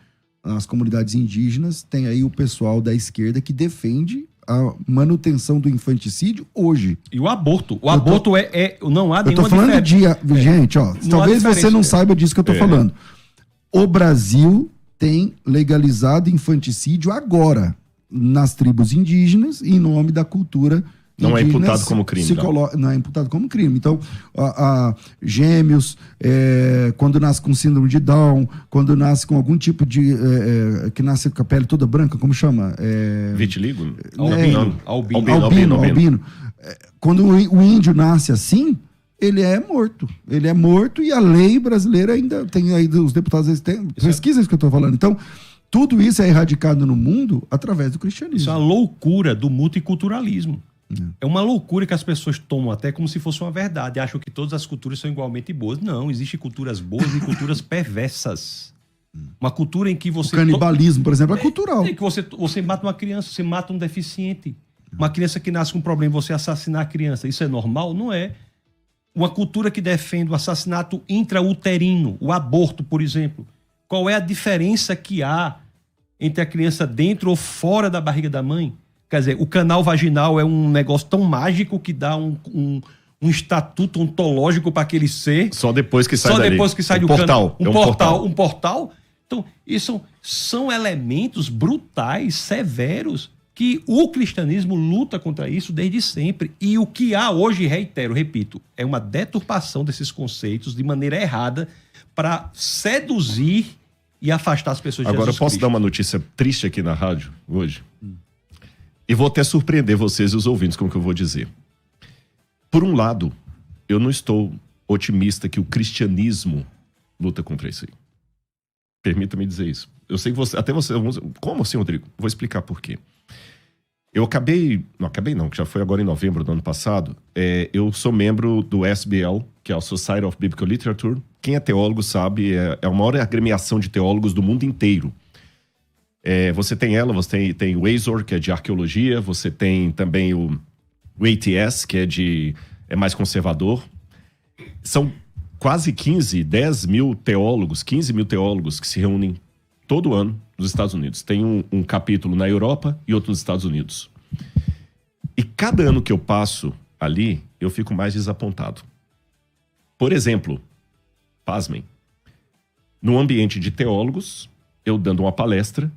Speaker 1: as comunidades indígenas têm aí o pessoal da esquerda que defende a manutenção do infanticídio hoje.
Speaker 2: E o aborto. O aborto não há nenhuma diferença.
Speaker 1: Eu tô falando gente, talvez você não saiba disso que eu tô falando. O Brasil tem legalizado infanticídio agora nas tribos indígenas em nome da cultura
Speaker 3: Não é
Speaker 1: indígenas
Speaker 3: imputado como crime,
Speaker 1: não é imputado como crime. Então, gêmeos, quando nasce com síndrome de Down, quando nasce com algum tipo de... que nasce com a pele toda branca, como chama?
Speaker 3: Vitiligo?
Speaker 1: Albino. Quando o índio nasce assim, ele é morto. Ele é morto e a lei brasileira ainda tem aí, os deputados têm pesquisa isso que eu estou falando. Então, tudo isso é erradicado no mundo através do cristianismo.
Speaker 2: Isso é uma loucura do multiculturalismo. É uma loucura que as pessoas tomam até como se fosse uma verdade. Acham que todas as culturas são igualmente boas. Não, existem culturas boas e culturas perversas. Uma cultura em que você...
Speaker 1: O canibalismo, por exemplo, é cultural.
Speaker 2: Em que você mata uma criança, você mata um deficiente. Uma criança que nasce com um problema, você assassinar a criança. Isso é normal? Não é. Uma cultura que defende o assassinato intrauterino, o aborto, por exemplo. Qual é a diferença que há entre a criança dentro ou fora da barriga da mãe? Quer dizer, o canal vaginal é um negócio tão mágico que dá um estatuto ontológico para aquele ser.
Speaker 3: Só depois que sai dali.
Speaker 2: Só depois que sai do
Speaker 3: portal.
Speaker 2: canal. Um portal. Então, isso são elementos brutais, severos, que o cristianismo luta contra isso desde sempre. E o que há hoje, repito, é uma deturpação desses conceitos de maneira errada para seduzir e afastar as pessoas de
Speaker 3: Agora,
Speaker 2: Jesus
Speaker 3: eu posso
Speaker 2: Cristo.
Speaker 3: dar uma notícia triste aqui na rádio hoje? E vou até surpreender vocês e os ouvintes com o que eu vou dizer. Por um lado, eu não estou otimista que o cristianismo luta contra isso aí. Permita-me dizer isso. Eu sei que você... Como assim, Rodrigo? Vou explicar por quê. Que já foi agora em novembro do ano passado. Eu sou membro do SBL, que é a Society of Biblical Literature. Quem é teólogo sabe, é a maior agremiação de teólogos do mundo inteiro. Você tem tem o Azor, que é de arqueologia, você tem também o ATS, que é mais conservador. São quase 10 mil teólogos, 15 mil teólogos que se reúnem todo ano nos Estados Unidos. Tem um capítulo na Europa e outro nos Estados Unidos. E cada ano que eu passo ali, eu fico mais desapontado. Por exemplo, pasmem, no ambiente de teólogos, eu dando uma palestra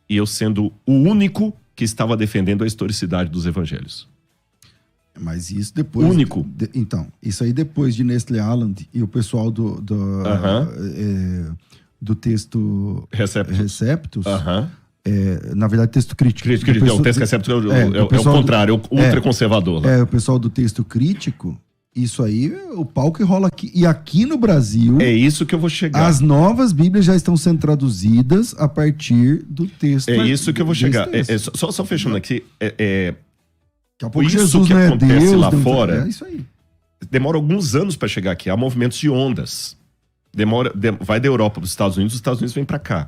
Speaker 3: e eu sendo o único que estava defendendo a historicidade dos evangelhos.
Speaker 1: Mas isso depois...
Speaker 3: Único.
Speaker 1: Então, isso aí depois de Nestle Aland e o pessoal do texto Receptus, na verdade, texto crítico.
Speaker 3: O texto Receptus é o contrário, é o ultraconservador.
Speaker 1: O pessoal do texto crítico, isso aí, o pau que rola aqui. E aqui no Brasil...
Speaker 3: É isso que eu vou chegar.
Speaker 1: As novas Bíblias já estão sendo traduzidas a partir do texto.
Speaker 3: É isso que eu vou chegar. Só fechando aqui,
Speaker 1: Daqui a pouco
Speaker 3: isso
Speaker 1: Jesus
Speaker 3: que
Speaker 1: não é
Speaker 3: acontece
Speaker 1: Deus,
Speaker 3: lá
Speaker 1: não,
Speaker 3: fora,
Speaker 1: é isso aí.
Speaker 3: Demora alguns anos para chegar aqui. Há movimentos de ondas. Vai da Europa para os Estados Unidos vem para cá.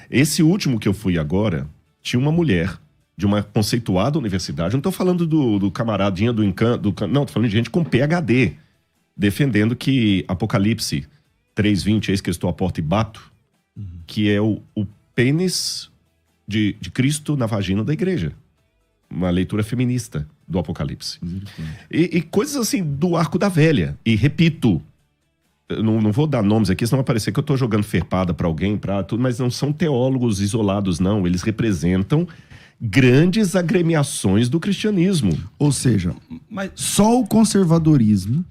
Speaker 3: Esse último que eu fui agora, tinha uma mulher de uma conceituada universidade. Não estou falando do camaradinha do Encanto. Não, estou falando de gente com PhD, defendendo que Apocalipse 3:20, eis que eu estou à porta e bato, que é o pênis de Cristo na vagina da igreja. Uma leitura feminista do Apocalipse. E coisas assim do Arco da Velha. E repito, eu não vou dar nomes aqui, senão vai parecer que eu estou jogando ferpada para alguém, mas não são teólogos isolados, não. Eles representam grandes agremiações do cristianismo.
Speaker 1: Ou seja, só o conservadorismo,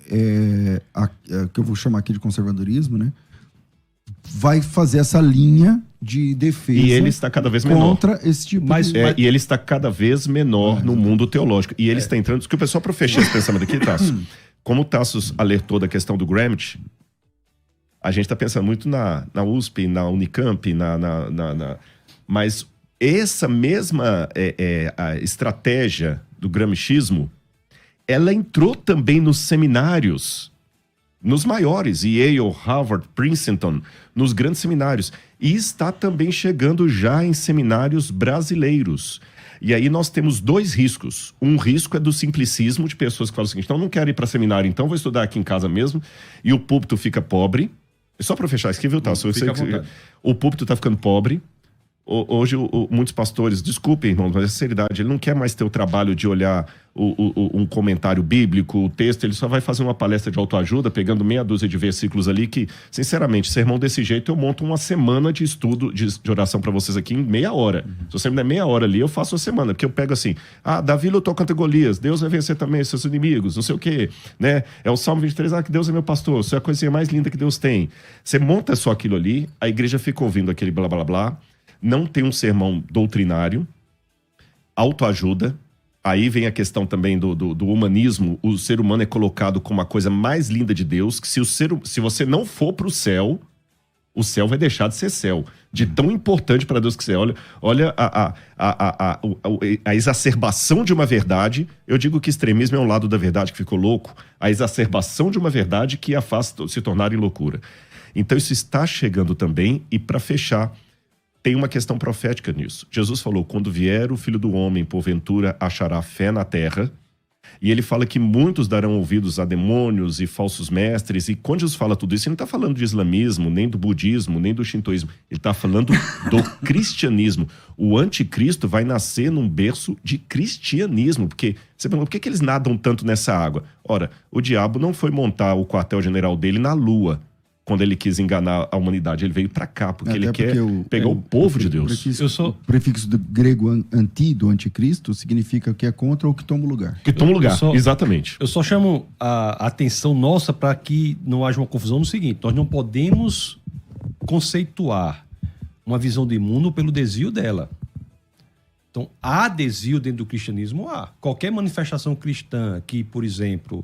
Speaker 1: que eu vou chamar aqui de conservadorismo, né? Vai fazer essa linha de defesa.
Speaker 3: E ele está cada vez menor.
Speaker 1: Contra esse tipo de...
Speaker 3: E ele está cada vez menor no mundo teológico. E ele está entrando... Que o pessoal, para fechar esse pensamento aqui, Tasso, como o Tassos alertou da questão do Gramsci, a gente está pensando muito na USP, na Unicamp, mas essa mesma a estratégia do gramscismo, ela entrou também nos seminários, nos maiores, Yale, Harvard, Princeton, nos grandes seminários. E está também chegando já em seminários brasileiros. E aí nós temos dois riscos. Um risco é do simplicismo de pessoas que falam o seguinte: então não quero ir para seminário, então vou estudar aqui em casa mesmo. E o púlpito fica pobre. Só para fechar isso aqui, viu, Tasso? O púlpito está ficando pobre. Hoje, muitos pastores, desculpem, irmãos, mas é seriedade, ele não quer mais ter o trabalho de olhar um comentário bíblico, o texto, ele só vai fazer uma palestra de autoajuda, pegando meia dúzia de versículos ali, que, sinceramente, sermão desse jeito, eu monto uma semana de estudo, de oração para vocês aqui em meia hora. Se você me der meia hora ali, eu faço uma semana, porque eu pego assim, Davi lutou contra Golias, Deus vai vencer também os seus inimigos, não sei o quê, né? É o Salmo 23, que Deus é meu pastor, isso é a coisinha mais linda que Deus tem. Você monta só aquilo ali, a igreja fica ouvindo aquele blá, blá, blá, não tem um sermão doutrinário, autoajuda. Aí vem a questão também do humanismo. O ser humano é colocado como a coisa mais linda de Deus, que se você não for para o céu vai deixar de ser céu. De tão importante para Deus que você é. Olha a exacerbação de uma verdade. Eu digo que extremismo é um lado da verdade que ficou louco. A exacerbação de uma verdade que a faz se tornar em loucura. Então isso está chegando também. E para fechar, tem uma questão profética nisso. Jesus falou, quando vier o Filho do Homem, porventura achará fé na terra. E ele fala que muitos darão ouvidos a demônios e falsos mestres. E quando Jesus fala tudo isso, ele não está falando de islamismo, nem do budismo, nem do shintoísmo. Ele está falando do cristianismo. O anticristo vai nascer num berço de cristianismo. Porque você pergunta, por que eles nadam tanto nessa água? Ora, o diabo não foi montar o quartel-general dele na Lua. Quando ele quis enganar a humanidade, ele veio para cá, porque ele quer pegar o povo de Deus.
Speaker 1: O prefixo do grego do anticristo significa que é contra ou que toma o lugar.
Speaker 3: Que toma o lugar, exatamente.
Speaker 2: Eu só chamo a atenção nossa para que não haja uma confusão no seguinte: nós não podemos conceituar uma visão de mundo pelo desvio dela. Então, há desvio dentro do cristianismo? Há. Qualquer manifestação cristã que, por exemplo,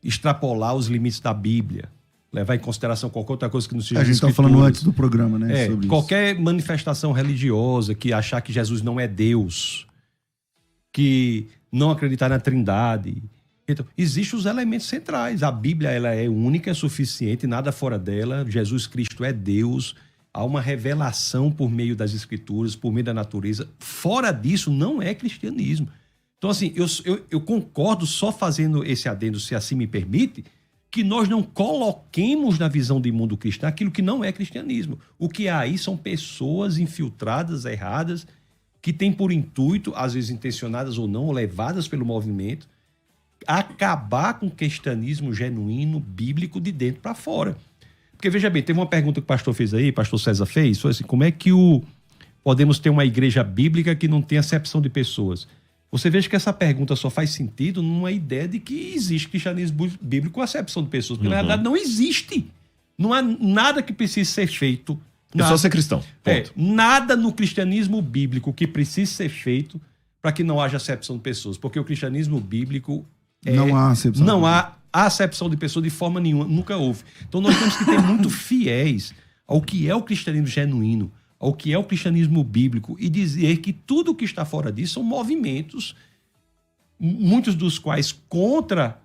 Speaker 2: extrapolar os limites da Bíblia, levar em consideração qualquer outra coisa que não seja
Speaker 1: a gente está falando antes do programa, né?
Speaker 2: Sobre qualquer isso. Manifestação religiosa que achar que Jesus não é Deus, que não acreditar na Trindade. Então, existem os elementos centrais. A Bíblia ela é única, é suficiente, nada fora dela. Jesus Cristo é Deus. Há uma revelação por meio das Escrituras, por meio da natureza. Fora disso, não é cristianismo. Então, assim, eu concordo, só fazendo esse adendo, se assim me permite, que nós não coloquemos na visão de mundo cristão aquilo que não é cristianismo. O que há aí são pessoas infiltradas, erradas, que têm por intuito, às vezes intencionadas ou não, ou levadas pelo movimento, acabar com o cristianismo genuíno, bíblico, de dentro para fora. Porque, veja bem, teve uma pergunta que o pastor fez aí, o pastor César fez, foi assim, como é que podemos ter uma igreja bíblica que não tem acepção de pessoas? Você veja que essa pergunta só faz sentido numa ideia de que existe cristianismo bíblico com acepção de pessoas. Porque, na verdade, não existe. Não há nada que precise ser feito.
Speaker 3: É só ser cristão.
Speaker 2: Nada no cristianismo bíblico que precise ser feito para que não haja acepção de pessoas. Porque o cristianismo bíblico...
Speaker 1: não há acepção.
Speaker 2: Não há acepção de pessoas de forma nenhuma. Nunca houve. Então, nós temos que ter muito fiéis ao que é o cristianismo genuíno, ao que é o cristianismo bíblico, e dizer que tudo que está fora disso são movimentos, muitos dos quais contra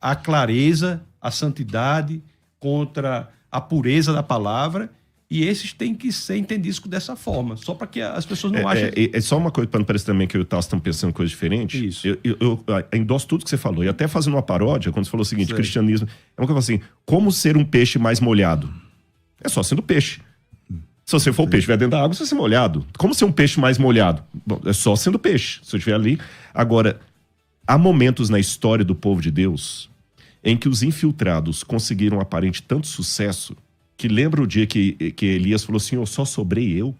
Speaker 2: a clareza, a santidade, contra a pureza da palavra, e esses têm que ser entendidos dessa forma, só para que as pessoas não achem...
Speaker 3: É só uma coisa, para não parecer também que eu e o Tasso estão pensando coisa diferente.
Speaker 2: Isso.
Speaker 3: Eu endosso tudo que você falou, e até fazendo uma paródia, quando você falou o seguinte, cristianismo, é uma coisa assim, como ser um peixe mais molhado? É só sendo peixe. Se você for o peixe, estiver dentro da água, você vai ser molhado. Como ser um peixe mais molhado? Bom, é só sendo peixe, se eu estiver ali. Agora, há momentos na história do povo de Deus em que os infiltrados conseguiram aparente tanto sucesso que lembra o dia que Elias falou assim, só sobrei eu?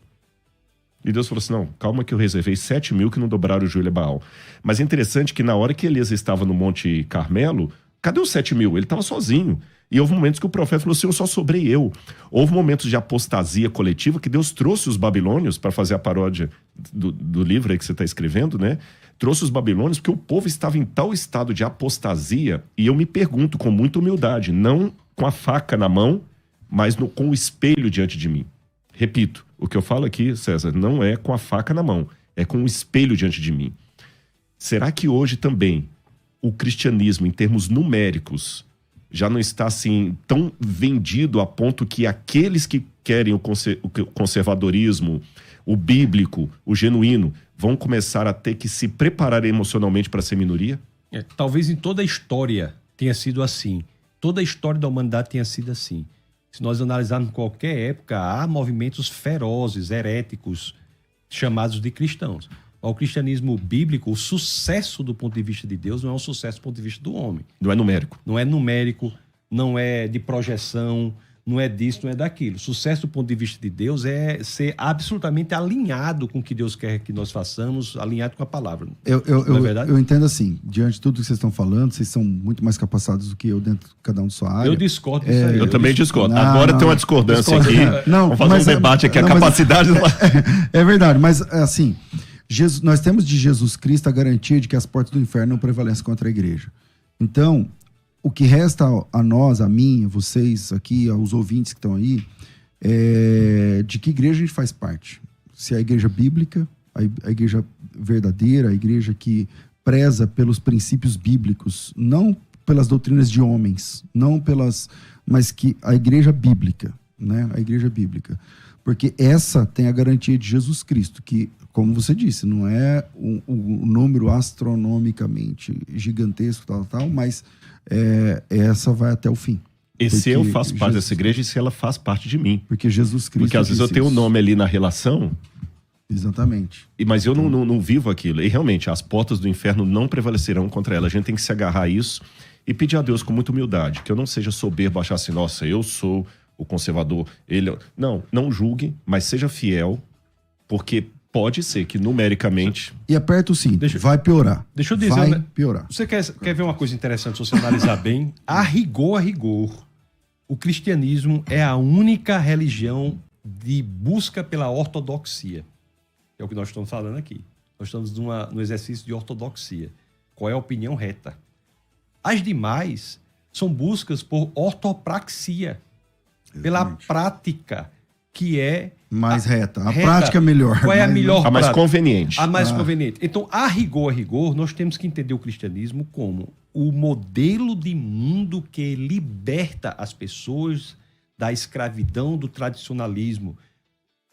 Speaker 3: E Deus falou assim, não, calma que eu reservei 7.000 que não dobraram o joelho a Baal. Mas é interessante que na hora que Elias estava no Monte Carmelo, cadê os 7.000? Ele estava sozinho. E houve momentos que o profeta falou assim, só sobrei eu. Houve momentos de apostasia coletiva que Deus trouxe os babilônios, para fazer a paródia do livro aí que você está escrevendo, né? Trouxe os babilônios porque o povo estava em tal estado de apostasia, e eu me pergunto com muita humildade, não com a faca na mão, mas com o espelho diante de mim. Repito, o que eu falo aqui, César, não é com a faca na mão, é com o espelho diante de mim. Será que hoje também o cristianismo, em termos numéricos, já não está assim tão vendido a ponto que aqueles que querem o conservadorismo, o bíblico, o genuíno, vão começar a ter que se preparar emocionalmente para ser minoria?
Speaker 2: Talvez em toda a história tenha sido assim. Toda a história da humanidade tenha sido assim. Se nós analisarmos qualquer época, há movimentos ferozes, heréticos, chamados de cristãos. O cristianismo bíblico, o sucesso do ponto de vista de Deus não é um sucesso do ponto de vista do homem.
Speaker 3: Não é numérico.
Speaker 2: Não é numérico, não é de projeção, não é disso, não é daquilo. Sucesso do ponto de vista de Deus é ser absolutamente alinhado com o que Deus quer que nós façamos, alinhado com a palavra. Não é verdade?
Speaker 1: Eu entendo assim, diante de tudo que vocês estão falando, vocês são muito mais capacitados do que eu dentro de cada um de sua área.
Speaker 2: Eu discordo disso aí.
Speaker 3: Eu também discordo. Agora tem uma discordância aqui.
Speaker 1: Não,
Speaker 3: vamos fazer um debate aqui, a capacidade...
Speaker 1: É verdade, mas assim, nós temos de Jesus Cristo a garantia de que as portas do inferno não prevalecem contra a igreja. Então, o que resta a nós, a mim, a vocês aqui, aos ouvintes que estão aí, é de que igreja a gente faz parte. Se é a igreja bíblica, a igreja verdadeira, a igreja que preza pelos princípios bíblicos, não pelas doutrinas de homens, mas que a igreja bíblica, né? A igreja bíblica. Porque essa tem a garantia de Jesus Cristo, que, como você disse, não é um número astronomicamente gigantesco, tal, mas essa vai até o fim.
Speaker 3: E se eu faço parte dessa igreja e se ela faz parte de mim.
Speaker 1: Porque Jesus Cristo...
Speaker 3: Porque às vezes eu tenho um nome ali na relação...
Speaker 1: Exatamente.
Speaker 3: Mas eu não vivo aquilo. E realmente, as portas do inferno não prevalecerão contra ela. A gente tem que se agarrar a isso e pedir a Deus com muita humildade. Que eu não seja soberbo, achar assim, nossa, eu sou o conservador. Não julgue, mas seja fiel, porque... Pode ser que numericamente...
Speaker 1: E aperta o cinto, vai piorar.
Speaker 2: Deixa eu dizer...
Speaker 1: Vai piorar.
Speaker 2: Você quer ver uma coisa interessante, se você analisar bem? A rigor, o cristianismo é a única religião de busca pela ortodoxia. É o que nós estamos falando aqui. Nós estamos no exercício de ortodoxia. Qual é a opinião reta? As demais são buscas por ortopraxia. Pela prática, que é...
Speaker 1: mais reta. A prática é melhor.
Speaker 2: Qual é a melhor prática?
Speaker 3: A mais conveniente.
Speaker 2: A mais conveniente. Então, a rigor, nós temos que entender o cristianismo como o modelo de mundo que liberta as pessoas da escravidão, do tradicionalismo.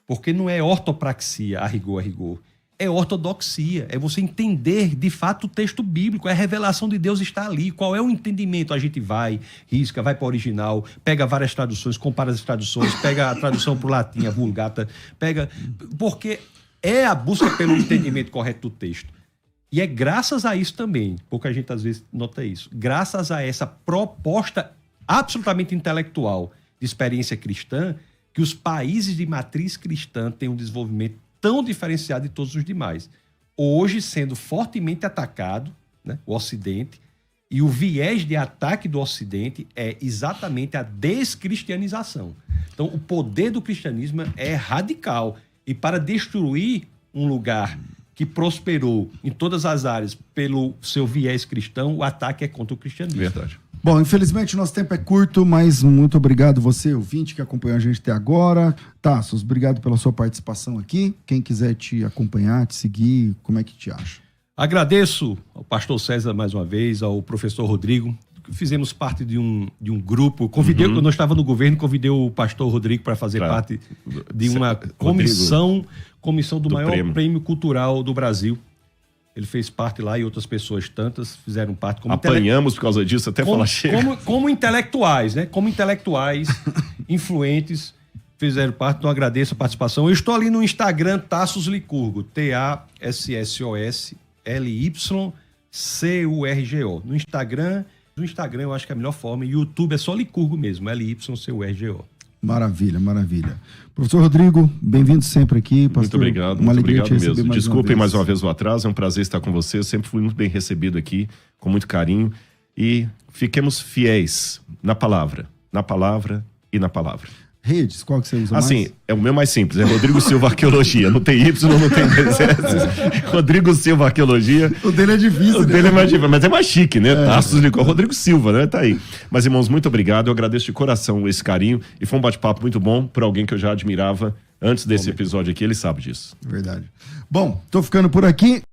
Speaker 2: Porque não é ortopraxia, a rigor. É ortodoxia. É você entender, de fato, o texto bíblico. A revelação de Deus está ali. Qual é o entendimento? A gente risca, vai para o original, pega várias traduções, compara as traduções, pega a tradução para o latim, a Vulgata, porque é a busca pelo entendimento correto do texto. E é graças a isso também, pouca gente às vezes nota isso, graças a essa proposta absolutamente intelectual de experiência cristã, que os países de matriz cristã têm um desenvolvimento tão diferenciado de todos os demais. Hoje sendo fortemente atacado, né, o Ocidente, e o viés de ataque do Ocidente é exatamente a descristianização. Então, o poder do cristianismo é radical. E para destruir um lugar que prosperou em todas as áreas pelo seu viés cristão, o ataque é contra o cristianismo.
Speaker 3: Verdade.
Speaker 1: Bom, infelizmente nosso tempo é curto, mas muito obrigado você, ouvinte, que acompanhou a gente até agora. Tassos, obrigado pela sua participação aqui. Quem quiser te acompanhar, te seguir, como é que te acha?
Speaker 2: Agradeço ao pastor César mais uma vez, ao professor Rodrigo. Fizemos parte de um grupo. Quando eu estava no governo, convidei o pastor Rodrigo para fazer parte de uma comissão do maior prêmio cultural do Brasil. Ele fez parte lá e outras pessoas tantas fizeram parte.
Speaker 3: Apanhamos por causa disso, até falar chega.
Speaker 2: Como intelectuais, né? Como intelectuais influentes fizeram parte. Então agradeço a participação. Eu estou ali no Instagram, Tassos Licurgo. TASSOSLYCURGO. No Instagram eu acho que é a melhor forma. YouTube é só Licurgo mesmo, LYCURGO.
Speaker 1: Maravilha, maravilha. Professor Rodrigo, bem-vindo sempre aqui. Pastor,
Speaker 3: muito obrigado mesmo. Desculpem mais uma vez o atraso, é um prazer estar com você. Eu sempre fui muito bem recebido aqui, com muito carinho. E fiquemos fiéis na palavra e na palavra.
Speaker 1: Redes, qual que você usa mais?
Speaker 3: Assim, é o meu mais simples, é Rodrigo Silva Arqueologia. Não tem Y, não tem DZ. Rodrigo Silva Arqueologia.
Speaker 1: O dele é difícil.
Speaker 3: O dele é mais difícil, mas é mais chique, né? Tassos Licurgo. Rodrigo Silva, né? Tá aí. Mas, irmãos, muito obrigado. Eu agradeço de coração esse carinho. E foi um bate-papo muito bom por alguém que eu já admirava antes desse episódio aqui. Ele sabe disso.
Speaker 1: Verdade. Bom, tô ficando por aqui.